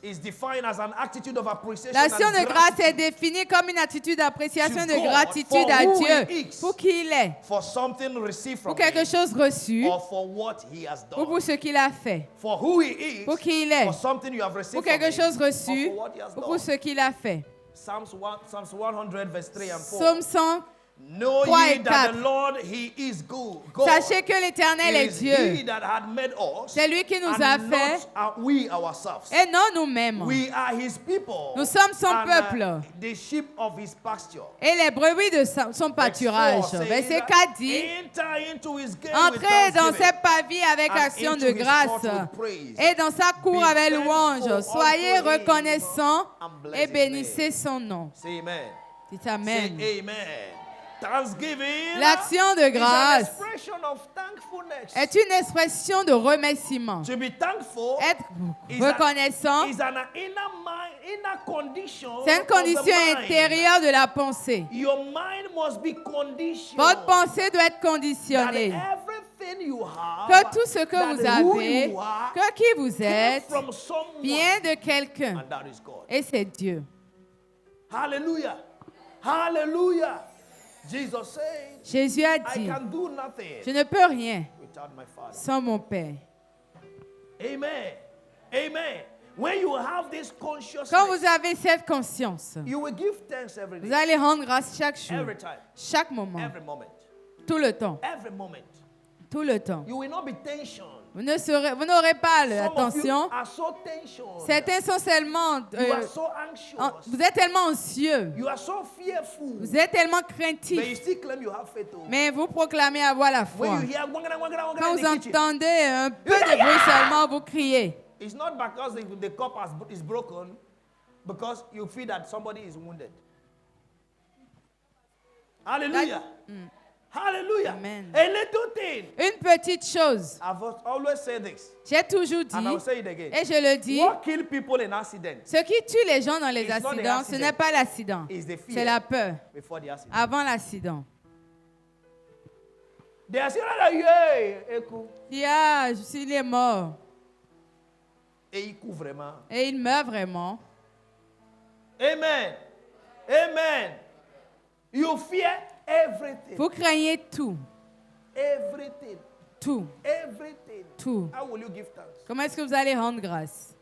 is defined as an attitude of appreciation L'action and de grâce est gratitude définie comme une attitude d'appréciation et To de God gratitude for à who Dieu He is. pour qui il est, for something received from pour quelque Him chose reçu or for what He has ou done. pour ce qu'il a fait, For who He is, pour qui il est, for something you have pour received from quelque Him, chose or reçu for what He has ou pour done. ce qu'il a fait. Psalms 100 verse 3 and 4. Psaume 100. Know 3 ye et that 4. the Lord, He is good. God. Sachez que l'Éternel It est is Dieu. He that had made us, C'est lui qui nous and a not fait we ourselves. et non nous-mêmes. We are His people. Nous sommes son and, peuple. the sheep of His pasture. Et les brebis de son pâturage. Verse 4 Verset says, 4 dit, enter into His gate with entrez dans thanksgiving, ses pavis avec and action into de his grâce court with praise. et dans sa cour Be avec thankful louange. Soyez unto him reconnaissants and bless et his bénissez name. son nom. Say amen. Dites Amen. Say amen. Thanksgiving L'action de is an grâce expression of thankfulness. est une expression de remerciement. To be thankful Être is reconnaissant, is an inner condition. c'est une of the condition mind. intérieure de la pensée. Your mind must be conditioned. Votre pensée doit être That conditionnée. everything you have, Que tout ce que that vous who avez, you are, que qui vous came êtes, from someone, vient de quelqu'un. and that is God. Et c'est Dieu. Hallelujah. Hallelujah. Jesus said, Jésus a I dit, can do nothing je ne peux rien without my Father. sans mon Père. Amen. Amen. When you have this Quand consciousness, vous avez cette conscience, you will give thanks every vous day, allez rendre grâce chaque jour, every time, chaque moment, every moment, tout le temps, every moment. tout le temps. You will not be tension. Vous n'aurez pas la Some of you tension. are so tension. Certains sont seulement... You are so anxious. vous êtes tellement anxieux. You are so fearful. Vous êtes tellement But you craintif. still claim you have faith. Mais vous proclamez avoir la foi. When you hear wangara, wangara, wangara Quand in vous the kitchen, entendez un peu de bruit seulement, vous criez. it's not because the cup is broken, because you feel that somebody is wounded. Hallelujah. Hallelujah. Amen. A little thing. Une petite chose. I've always said this, J'ai toujours dit, and I'll say it again. et je le dis, What kill people in accidents ce qui tue les gens dans les It's not the accidents, ce accident. n'est pas l'accident. is the C'est fear la peur. before the accident. Avant l'accident. They are saying that, yeah, écoute. Il est mort. Et il court vraiment. Et il meurt vraiment. Amen. Amen. You fear everything. Vous craignez tout. Everything. Tout. Everything. Tout. How will you give thanks? Comment est-ce que vous allez rendre grâce?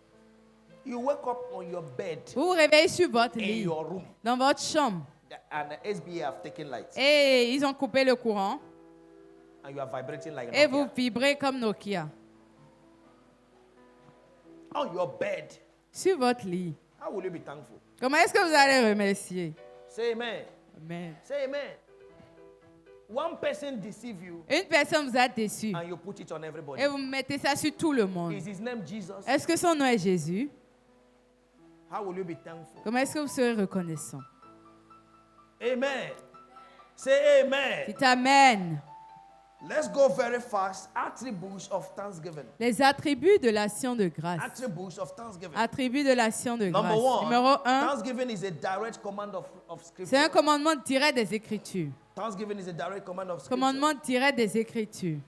You wake up on your bed Vous vous réveillez sur votre in lit, your room, dans votre chambre, and the SBA have taken lights, et ils ont coupé le courant, and you are vibrating like et an vous vibrez comme Nokia. on your bed. Sur votre lit. How will you be thankful? Comment est-ce que vous allez remercier? Say amen. Amen. Say amen. One person deceive you, Une personne vous a déçu, and you put it on everybody. et vous mettez ça sur tout le monde. Is his name Jesus? Est-ce que son nom est Jésus? How will you be thankful? Comment est-ce que vous serez reconnaissant? Amen. Say amen. Dites Amen. Let's go very fast. Attributes of thanksgiving. Les attributs de l'action de grâce. Attributes of thanksgiving. Attributs de l'action de Number grâce. one, Numéro 1, thanksgiving is a direct command of c'est scripture. un commandement direct des Écritures. Thanksgiving is a direct command of scripture. Commandement direct des Écritures.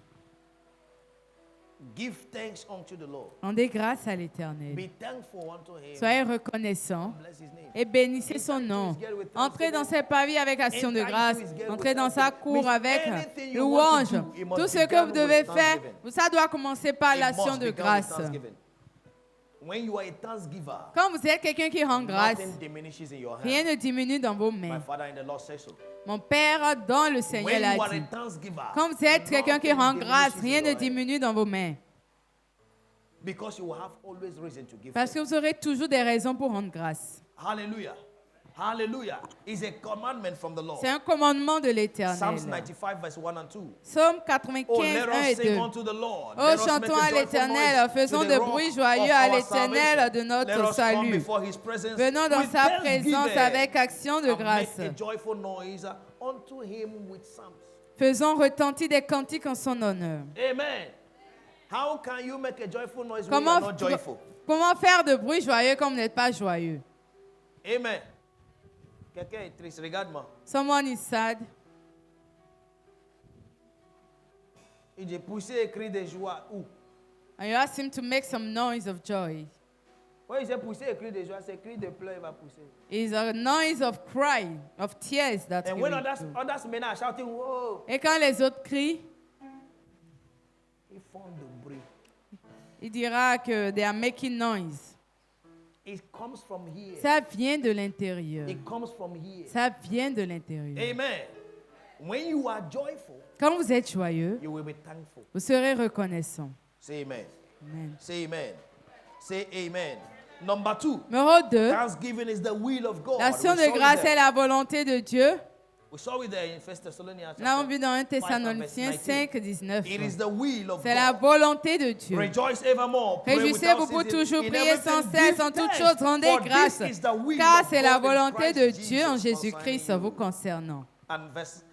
Give thanks unto the Lord. Rendez grâce à l'Éternel. Be thankful unto him. Soyez reconnaissants Bless his name. et bénissez son nom. Entrez dans ses pavis avec action de grâce. Entrez dans sa cour avec louange. Tout ce que vous devez faire, ça doit commencer par It l'action must de begin with grâce. thanksgiving. When you are a thanksgiver, Quand vous êtes quelqu'un qui rend grâce, nothing diminishes in your rien hand. ne diminue dans vos My mains. father in the Lord says so. Mon Père, dans le Seigneur, When l'a you are dit. a thanksgiver, Quand vous êtes quelqu'un qui nothing rend grâce, diminishes rien in ne your hand. diminue dans vos mains. Because you will have always reason to give Parce que thanks. vous aurez toujours des raisons pour rendre grâce. Hallelujah. Hallelujah. It's a commandment from the Lord. C'est un commandement de l'Éternel. Psalms 95 verse 1 and 2. Psaume Oh, 95, let 1 us et sing 2. unto the Lord. Oh, Let us make chantons a à joyful l'Éternel, noise faisons to the de rock bruit of joyeux our à l'Éternel salvation. de notre Let us come salut. before his presence Venons dans with sa présence thanksgiving avec action de and grâce. make a joyful noise unto him with psalms. Faisons retentir des cantiques en son honneur. Amen. How can you make a joyful noise when you Comment, are not joyful? comment faire de bruit joyeux comme vous n'êtes pas joyeux? Amen. Quelqu'un est triste, regarde-moi. Someone is sad. Il dit pousser et cri de joie où? And you ask him to make some noise of joy. Quand il dit pousser et cri de joie, c'est cri de pleurs, il va pousser. It's a noise of cry, of tears that And he when will others, do. others men are shouting, whoa, Et quand les autres crient, ils font du bruit. il dira que they are making noise. It comes from here. Ça vient de l'intérieur. It comes from here. Ça vient de l'intérieur. Amen. When you are joyful, Quand vous êtes joyeux, you will be thankful. vous serez reconnaissant. Say amen. Amen. Say amen. Say amen. Number 2, Numéro 2, thanksgiving is the will of God. l'action We de saw it grâce there. est la volonté de Dieu. We saw it there in 1 Thessalonians. Nous l'avons chapter vu dans 1 5 and verse Thessaloniciens 19. 5, 19. It is the will of C'est la God. volonté de Dieu. Rejoice evermore. Pray Réjouissez-vous without pour ceasing. toujours, In priez sans everything, cesse, give en toutes thanks, choses, rendez for grâce, this is the will car of c'est la God in volonté de Christ Dieu en Jesus Jésus-Christ concerning vous you. concernant. And verse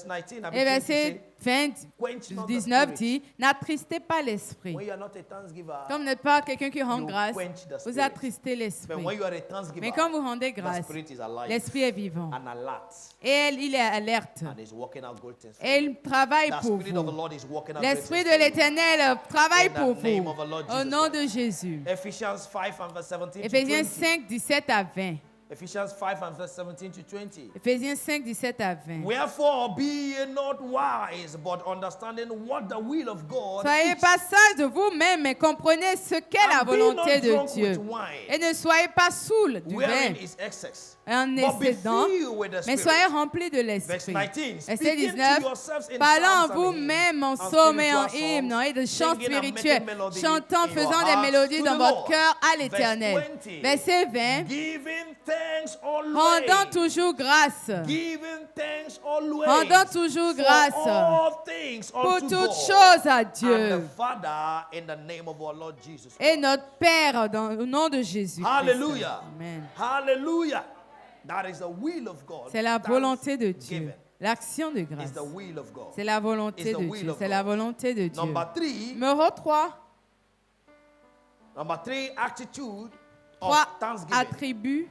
19, I Et begin to verset say, 20, quench not the 19 spirit. dit, n'attristez pas l'esprit. When you are not a thanksgiver, Comme vous n'êtes pas quelqu'un qui rend you grâce, quench the vous spirit. attristez but l'esprit. when you are a thanksgiver, Mais quand vous rendez the grâce, spirit is alive l'esprit est vivant. and alert Et il est alerte. and is working out good things. Et il travaille The pour spirit of the vous. Lord is working out great L'esprit things de for you. l'Éternel travaille In the pour name vous. of the Lord Au Jesus nom Christ. de Jésus. Ephesians 5 and verse 17 to Éphésiens 20. 5, 17 à 20. Ephesians 5 and verse 17 to 20. Éphésiens 5, 17 à 20. Wherefore be ye not wise, but understanding what the will of God Soyez is. pas sages de vous-même, mais comprenez ce qu'est la And be volonté not de drunk Dieu. with wine, Et ne soyez pas saouls du wherein vin is excess, en but be excédant, filled with the mais Spirit. soyez remplis de Verse l'esprit. 19. Verset Speaking 19. to yourselves in Parlant psalms en and vous-même en hymns, and psaumes et en spiritual hymnes songs, et de chants singing and spirituels, making melody chantant, in your faisant des hearts mélodies to dans the votre Lord. cœur à Verse l'Éternel. 20. Verset 20. Giving thanks always. Rendant toujours grâce. Giving thanks always. Rendant toujours For grâce. all things Pour unto toutes God choses à and Dieu. the Father in the name of our Lord Jesus Et Christ. notre Père au nom de Jésus. Hallelujah. Amen. Hallelujah. That is the will of God. C'est la volonté de Dieu. Thanksgiving L'action de is grâce. the will of God. C'est la volonté It's the de will Dieu. of C'est God. la volonté de Dieu. Number three, attitude Trois of thanksgiving. attributs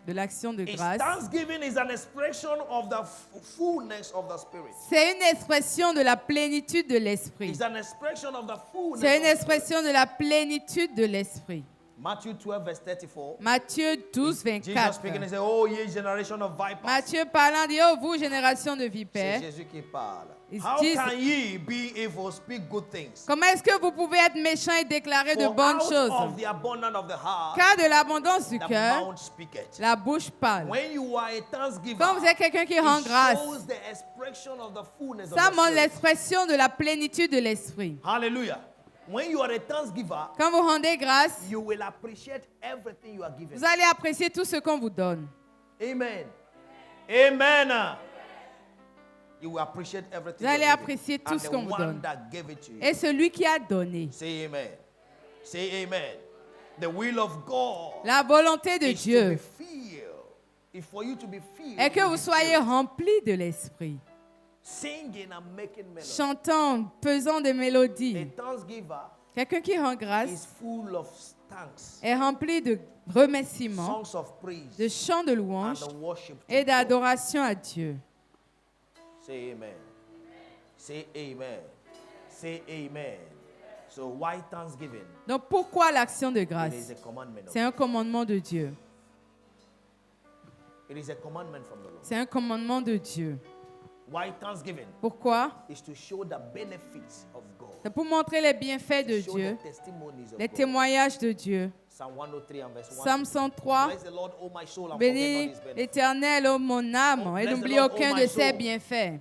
de l'action de grâce. Thanksgiving is an expression of the fullness of the Spirit. C'est une expression de la plénitude de l'esprit. It's an expression of the fullness C'est une of the Spirit. expression de la plénitude de l'esprit. Matthew 12 verse 34. Matthieu 12, Jesus 24. speaking, he said, "Oh, ye generation of vipers." Matthieu parlant dit, oh vous, génération de C'est vipères, Jésus qui parle. Ils How disent- can ye be evil, speak good things? comment est-ce que vous pouvez être méchant et déclarer de For bonnes out choses? of the abundance of the heart, Car de l'abondance du the cœur, mouth speaketh. la bouche parle. When you are a thanksgiver, Quand vous êtes quelqu'un qui rend it grâce, shows the expression of the fullness ça of the montre Spirit. l'expression de la plénitude de l'esprit. Hallelujah. When you are a thanksgiver, Quand vous rendez grâce, you will appreciate everything you are given. vous allez apprécier tout ce qu'on vous donne. Amen. Amen. You will appreciate everything. Vous allez you are given. apprécier tout And ce the qu'on vous one donne. that gave it to you. Et celui qui a donné, Say amen. Say amen. The will of God la volonté de is to be Dieu filled. Is for you to be filled. est que with vous the soyez Spirit. remplis de l'esprit, Singing and making melody. chantant, faisant des A mélodies. thanksgiver Quelqu'un qui rend is grâce full of thanks, est rempli de remerciements, songs of praise, de chants de and louange the worship. to et God. d'adoration à Dieu. Say amen. Say amen. Say amen. So why thanksgiving? Donc pourquoi l'action de It is grâce? a commandment. C'est un commandement de Dieu. It is a commandment from the Lord. C'est un commandement de Dieu. Why thanksgiving? Pourquoi? Is to show the benefits of God. C'est pour montrer les bienfaits de Show Dieu, the testimonies of les God. témoignages de Dieu. Psalm 103 and verse 1. Psalm 103. Bless the Lord, O my soul, and forget not Bénis his benefits. l'Éternel, ô mon âme, Oh, et bless n'oublie the Lord, aucun oh de my ses soul. bienfaits.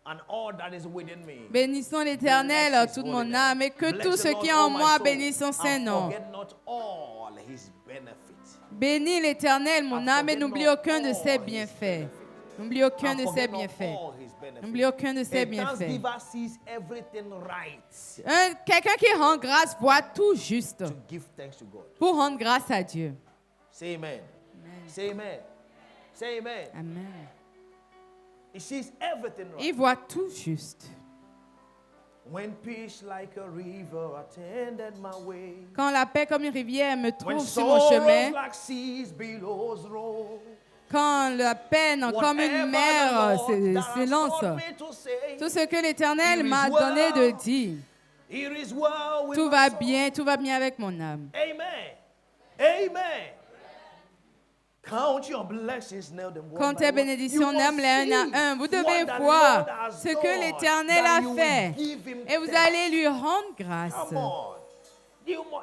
And all that is within me. Bénissons l'Éternel, Bless his toute holy mon name. âme, et que Bless tout the ce Lord, qui est O en my moi soul, bénisse son and Saint-Nom. forget not all his benefits. Bénis l'Éternel, mon And âme, et forget n'oublie not aucun de all ses his bienfaits. benefits. N'oublie aucun And de ses forget not bienfaits. all his benefits. N'oublie aucun de ses A bienfaits. thanksgiver sees everything right Quelqu'un qui rend grâce voit tout juste to give thanks to God. pour rendre grâce à Dieu. Say amen. Say amen. Say amen. Amen. He sees everything right. Il voit tout juste. When peace like a river attended my way. Quand la paix comme une rivière me When trouve sur mon sorrows chemin, like seas billows roll. quand la peine comme une mer s'élance, tout ce que l'Éternel m'a donné de dire, tout va bien avec mon âme. Amen. Amen. Count your blessings, nail them one Quand by tes one. bénédictions You n'aiment must les uns see à un, vous devez what the voir Lord has ce que done, l'Éternel that a you will fait give him et vous thanks. allez lui rendre grâce. Come on.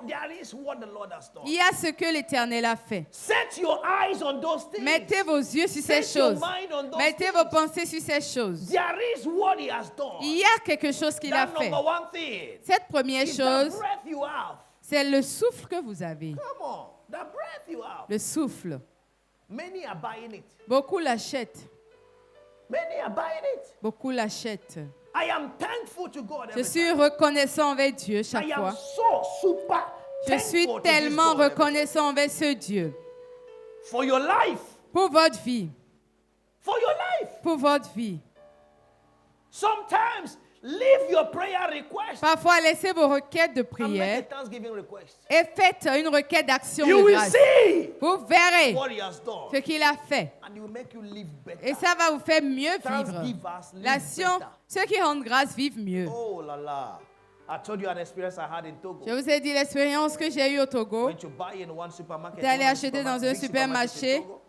There is what the Lord has done. Il y a ce que l'Éternel a fait. Set your eyes on those things. Mettez vos yeux sur ces Set your choses. mind on those Mettez things. vos pensées sur ces choses. There is what he has done. Il y a quelque chose qu'il a That fait. number one thing Cette première is chose, the breath you have. c'est le souffle que vous avez. Come on. The breath you have. Le souffle. Many are buying it. Beaucoup l'achètent. Many are buying it. Beaucoup l'achètent. I am thankful to God Je every suis time. reconnaissant envers Dieu chaque I am fois. so super Je suis thankful to this tellement God every time. reconnaissant envers ce Dieu. For your life. Pour votre vie. For your life. Pour votre vie. Sometimes leave your prayer request Parfois, laissez vos requêtes de and make prière a thanksgiving request. et faites une requête d'action You de will grâce. see Vous verrez what he has done. ce qu'il a fait. And he will make you live better. Et ça va vous faire mieux vivre. Thanksgivers live L'action, better. ceux qui rendent grâce vivent mieux. Oh la la. I told you an experience I had in Togo. Je vous ai dit l'expérience que j'ai eue au Togo. Went to buy in one supermarket. D'aller one of the acheter dans un big supermarkets in supermarché. Togo.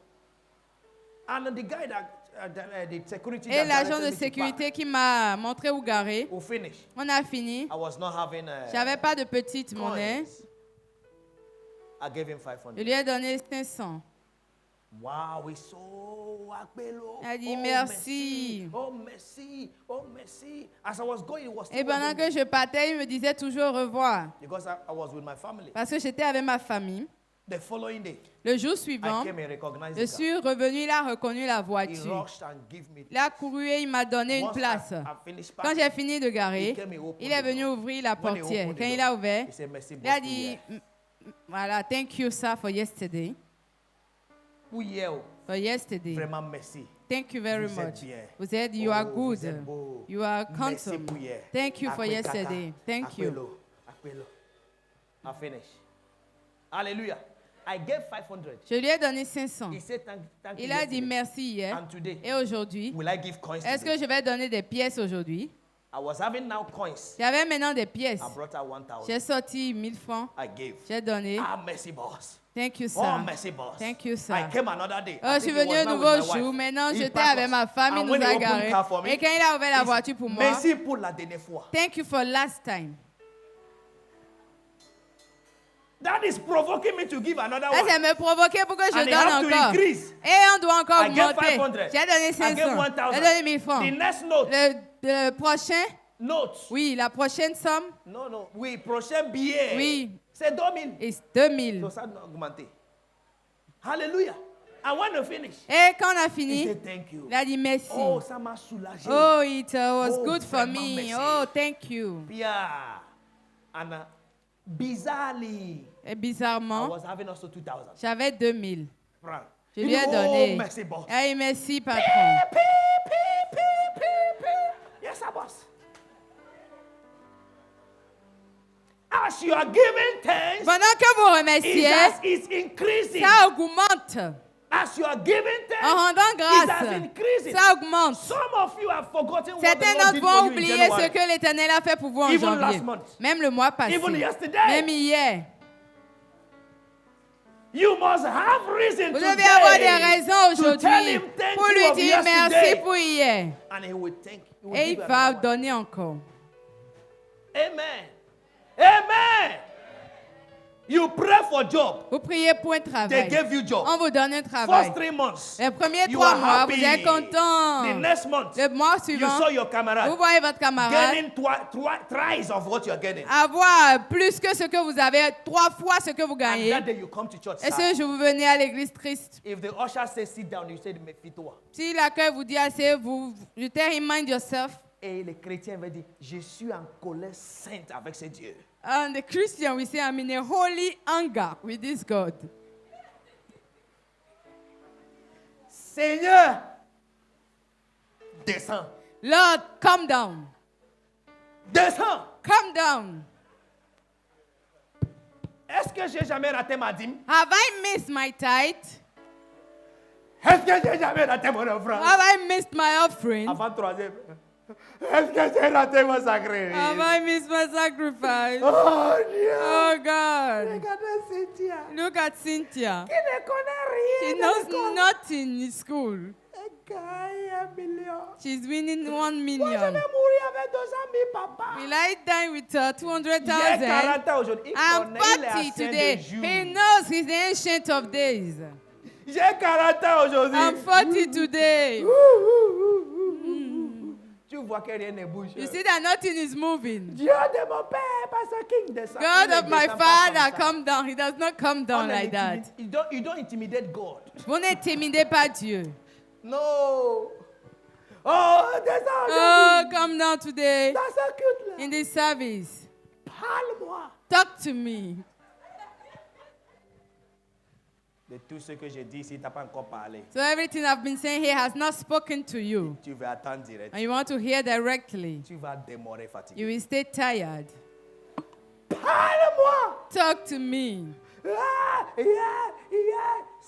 And the guy that the security Et that l'agent directed de me to sécurité park, qui m'a montré où garer. we finished. On a fini. I was not having J'avais pas de petite monnaie. coins. I gave him Je 500. lui ai donné 500. Wow, we so akbelo. Il a dit Oh, merci. Oh, merci. Oh, merci. As I was going, it was Et still pendant que je partais, il me disait toujours au revoir. because I was with my family. Parce que j'étais avec ma famille. The following day, Le jour I suivant, came and recognized je the suis revenu, il a reconnu la car. He voiture. rushed and gave me. Il a couru et il m'a donné une Once place. I finished Quand packing, j'ai fini de garer, he came and opened il est the venu door. ouvrir la When he portière. opened the Quand il door, a ouvert, he said, "Merci, il a boss, dit, we here." voilà, thank you, sir, for yesterday. We here. For yesterday. Vraiment merci. Thank you very Vous êtes much. bien. Vous êtes, you are Oh, good. vous êtes beau. You are Merci handsome. pour hier. Thank you for Akwe yesterday. kaka. Thank you. Akpelo. I finished. Hallelujah. I gave 500. Je lui ai donné 500. He said thank you Il a dit yesterday. merci hier. And today, Et aujourd'hui, will I give coins est-ce today? que je vais donner des pièces aujourd'hui? I was having now coins. J'avais maintenant des pièces. I brought out 1,000. J'ai sorti 1000 francs. I gave. J'ai donné. Ah, merci, boss. Thank you, Oh, sir. merci, boss. Thank you, sir. I came another day. Oh, I je suis think he venu was un now nouveau with my jour. wife. Maintenant, He j'étais packed avec us. ma femme. Il And nous when he a opened garés. car for me, Et quand il a ouvert la he voiture pour moi, merci pour la dernière fois. thank you for last time. That is provoking me to give another Ça, one. ça me provoquait pour que je And they donne have to encore. increase. Et on doit encore I gave monter. 500. J'ai donné I 500. gave 1,000. J'ai donné 1000 francs. The next note. Le prochain, Note. oui, la prochaine somme, Non. Oui, prochain billet. oui, C'est 2000. est 2000. So ça a augmenté. Hallelujah. And when you finish, Et quand on a he fini, said thank you. il a dit merci. Oh, ça m'a soulagé. Oh, it was Oh, good for vraiment me. merci. Oh, thank you. Yeah. And bizarrely, Et I bizarrement, was having also 2,000 j'avais 2000. francs. Je lui ai Oh, donné. merci, boss. Hey, merci, patron. Yes, sir, boss. As you are giving thanks, Pendant que vous remerciez, it's increasing. ça augmente. As you are giving En thanks, rendant it has grâce, increasing. ça augmente. Some of you have forgotten what the Certains Lord d'entre did vous for ont you in oublié January. ce que l'Éternel a fait pour vous en Even janvier. last month. Même le mois passé. Even yesterday. Même hier. You must have reason Vous today devez avoir des raisons to tell aujourd'hui him thank pour you lui of dire merci yesterday. pour hier. And he will thank you. Et il va donner encore. Amen. Amen. You pray for job. Vous priez pour un They travail. gave you job. On vous donne un travail. First 3 months. Les premiers You 3 are mois, happy. vous êtes content. The next month, Le mois you suivant, saw your camarade vous voyez votre camarade getting thrice of what you're getting. avoir plus que ce que vous avez, 3 fois ce que vous And gagnez. that day you come to church. Et sad. ce jour, vous venez à l'église triste. If the usher says sit down, you say mets-toi. Si l'accueil vous dit asseyez-vous, you tell him mind yourself. Et le chrétien va dire, je suis en colère sainte avec ce Dieu. And the Christian will say, I'm in a holy anger with this God. Seigneur, descends. Lord, come down. Descends. Come down. Est-ce que j'ai jamais raté ma dîme? Have I missed my tithe? Est-ce que j'ai jamais raté mon offrande? Have I missed my offering? Avant troisième. Est-ce que j'ai raté mon sacrifice? Have I missed my sacrifice? Oh Dieu! Oh God. Regardez Cynthia. Look at Cynthia. Qui ne connaît rien. She de knows l'école. nothing in school. Elle gagne 1 million. She's winning 1 Moi, je million. vais mourir avec 200 000, papa. Will I die with J'ai 200,000? 40 ans aujourd'hui. Il I'm connaît, il est 40 ancien today. des jours. He knows he's the ancient of days. J'ai 40 ans aujourd'hui. I'm 40 today. Tu vois que rien ne bouge. You see that nothing is moving. Dieu de mon père, Pastor King descend. God Il ne of my descend pas father, comme ça. come down. He does not come down On ne like that. l'intimide- You don't intimidate God. Vous n'intimidez pas Dieu. No. Oh, descends Oh, aujourd'hui. come down today Dans ce culte-là. in this service. Parle-moi. Talk to me. De tout ce que j'ai dit, si tu n'as pas encore parlé, So everything I've been saying here has not spoken to you. tu vas attendre direct. And you want to hear directly. Tu vas demeurer fatigué. You will stay tired. Parle-moi. Talk to me. Ah, yeah.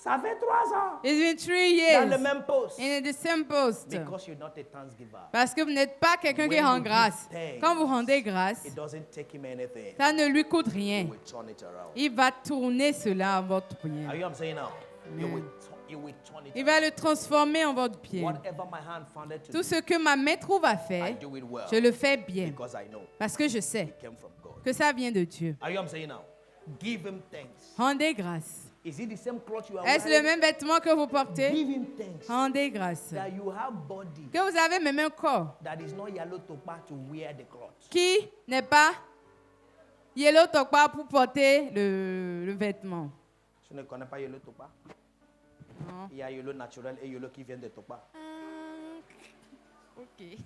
Ça fait 3 ans. It's been 3 Dans le years même poste. in the same post. Because you're not a thanksgiver. Parce que vous n'êtes pas quelqu'un qui When rend you grâce. give thanks, Quand vous rendez grâce, It doesn't take him anything. ça ne lui coûte He rien. will turn it around. Il va tourner cela en votre Are bien. you what I'm saying now? You will turn it Il va around. le transformer en votre bien. Whatever my hand found it to Tout do, ce que ma main trouve à I faire, do it well. je le fais bien. Because I know Parce que je sais it came from God. que ça vient de Dieu. Are you what I'm saying now? Give him thanks. Rendez grâce. Is it the same cloth you are Est-ce le wearing? même vêtement que vous portez? Give him thanks. Rendez grâce. That you have body Que vous avez même un corps that is not yellow topa to wear the cloth. qui n'est pas yellow tokpa pour porter le vêtement. Tu ne connais pas yellow topa? Non. Il y a yellow naturel et yellow qui vient de topa. Ok.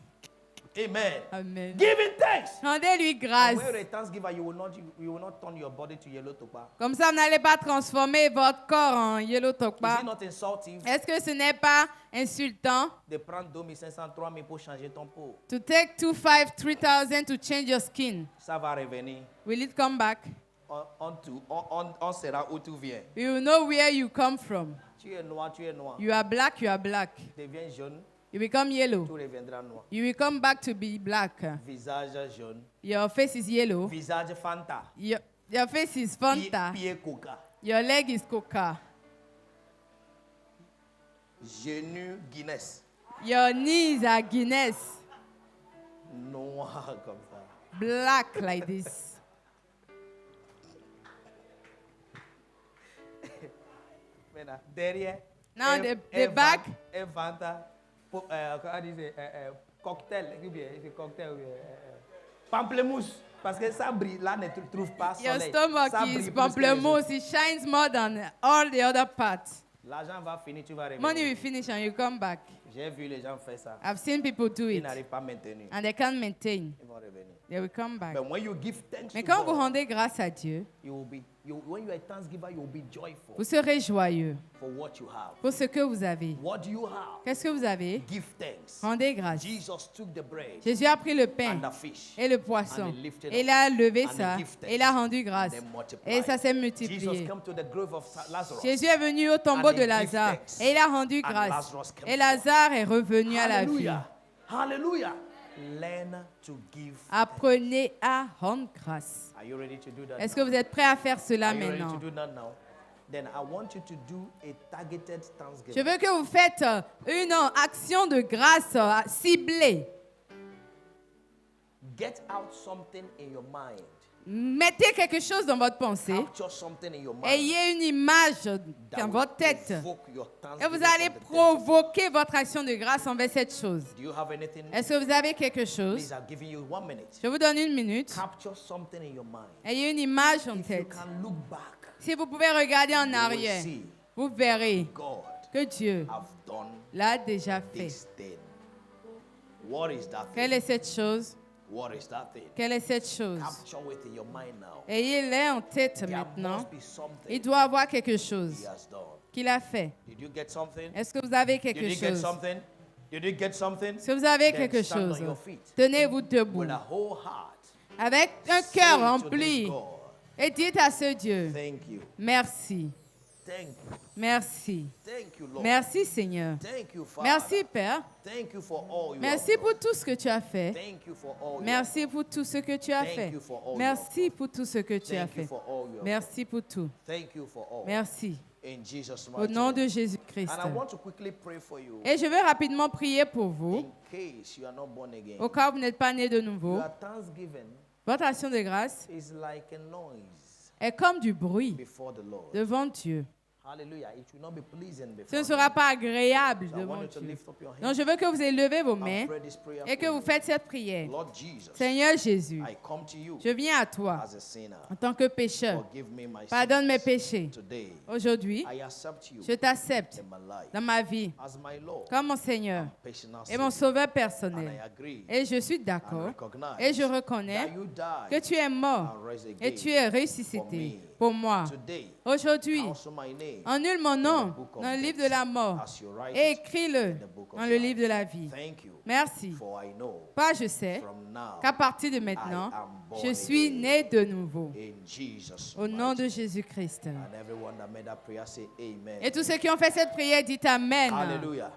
Amen. Amen. Give him thanks. Rendez-lui And grâce. when you're a thanksgiver, you will not turn your body to yellow topa. Comme ça, vous n'allez pas transformer votre corps en yellow Is tokpa. it not insulting Est-ce que ce n'est pas insultant de prendre 2500, 3000 pour changer ton peau? to take 2,500, 3,000 to change your skin? Ça va revenir. Will it come back? On saura où tu viens. You will know where you come from. Tu es noir, tu es noir. You are black, you are black. Deviens jaune, You become tu yellow. reviendras noir. You will come back to be black. Visage jaune. Your face is yellow. Visage Fanta. Your face is Fanta. Pied coca. Your leg is Coca. Genou Guinness. Your knees are Guinness. Noir comme ça. Black like this. Maintenant, derrière. Now the back. Un Fanta. Comment dire, cocktail. C'est cocktail. Pamplemousse. Parce que ça brille, là ne trouve pas Your soleil. stomach Ça is brille plus que les pamplemousse. It shines more than all the other parts. L'argent va finir, tu vas revenir. Money will finish and you come back. J'ai vu les gens faire ça. I've seen people do Ils it n'arrivent pas à maintenir. and they can't maintain. Ils vont revenir. They will come back. But when you give thanks Mais to quand vous God, rendez grâce à Dieu, when you are a thanksgiver, you will be joyful vous serez joyeux for what you have. pour ce que vous avez. What do you have? Qu'est-ce que vous avez? Give thanks. Rendez grâce. Jesus took the bread Jésus a pris le pain and the fish. et le poisson. And he lifted Et il up. a levé And he ça. give thanks. Et il a rendu grâce. And they multiplied. Et ça s'est Jesus multiplié. came to the grave of Lazarus. Jésus est venu au tombeau And he de give Lazare. thanks. Et il a rendu And grâce. Lazarus came Et Lazare est revenu à la vie. Hallelujah. Hallelujah. Learn to give. Apprenez à rendre grâce. Are you ready to do that? Est-ce que vous êtes prêts à faire cela Are you ready maintenant? to do that now? Then I want you to do a targeted thanksgiving. Je veux que vous faites une action de grâce ciblée. Get out something in your mind. Mettez quelque chose dans votre pensée. Capture something in your mind. Ayez une image that dans will votre tête. provoke your Et thanksgiving vous allez from the depths of provoquer votre action de grâce envers cette chose. you. Do you have anything? Est-ce que vous avez quelque Please, chose? I've given you 1 minute. Je vous donne 1 minute. Capture something in your mind. Ayez une image en If you tête. can look back, Si vous pouvez regarder en you will arrière, see vous verrez God que Dieu have done l'a déjà fait. this thing. What is that Quelle thing? est cette chose? What is that thing? Quelle est cette chose? Capture it in your mind now. Ayez-les en tête There maintenant. must be something Il doit avoir quelque he chose has done. qu'il a fait. Did you get something? Est-ce que vous avez Did quelque you get chose? something? Did you get something? Si vous avez Then quelque stand chose, on your feet. tenez-vous debout With a whole heart. avec un Say cœur to rempli this God, et dites à ce Dieu, thank you. merci, Thank you. merci, Thank you, Lord. merci Seigneur, Thank you, Father. merci Père, Thank you for all you merci have pour done. tout ce que tu as fait, Thank you for all you merci have pour tout ce que tu as Thank fait, you for all you merci have pour tout ce que done. tu as Thank you fait, for all you have merci pour tout, done. Thank you for all. merci, In Jesus' au mighty nom name. de Jésus-Christ. And I want to quickly pray for you. Et je veux rapidement prier pour vous, In case you are not born again. au cas où vous n'êtes pas né de nouveau. Your thanksgiving Votre action de grâce is like a noise est comme du bruit before the Lord. devant Dieu. Hallelujah. It will not be pleasing before Ce ne him. sera pas agréable So I devant want you to Dieu. lift up your hands Donc je veux que vous élevez vos mains and pray this prayer et que for vous you. faites cette prière. Lord Jesus, Seigneur Jésus, I come to you je viens à toi as a sinner. en tant que pécheur. Forgive me my Pardonne mes sins. péchés. Today, Aujourd'hui, I accept you je t'accepte in my life dans ma vie as my Lord comme mon Seigneur personal et mon Savior. sauveur And I personnel. agree Et je suis and d'accord recognize et je reconnais that you died que tu es mort and rose et again tu es for ressuscité me. pour moi. today, Aujourd'hui, cancel my name annule mon nom book of dans le livre de death la mort as you write et it écris-le in the book of dans le life. livre de la vie. Thank you, Merci. for I know Pas je sais from now qu'à partir de maintenant, I am born je suis again. né de nouveau. In Jesus' Au nom mighty de name. Jésus-Christ. And everyone that made that prayer say amen. Et tous ceux qui ont fait cette prière, dites Amen. Hallelujah.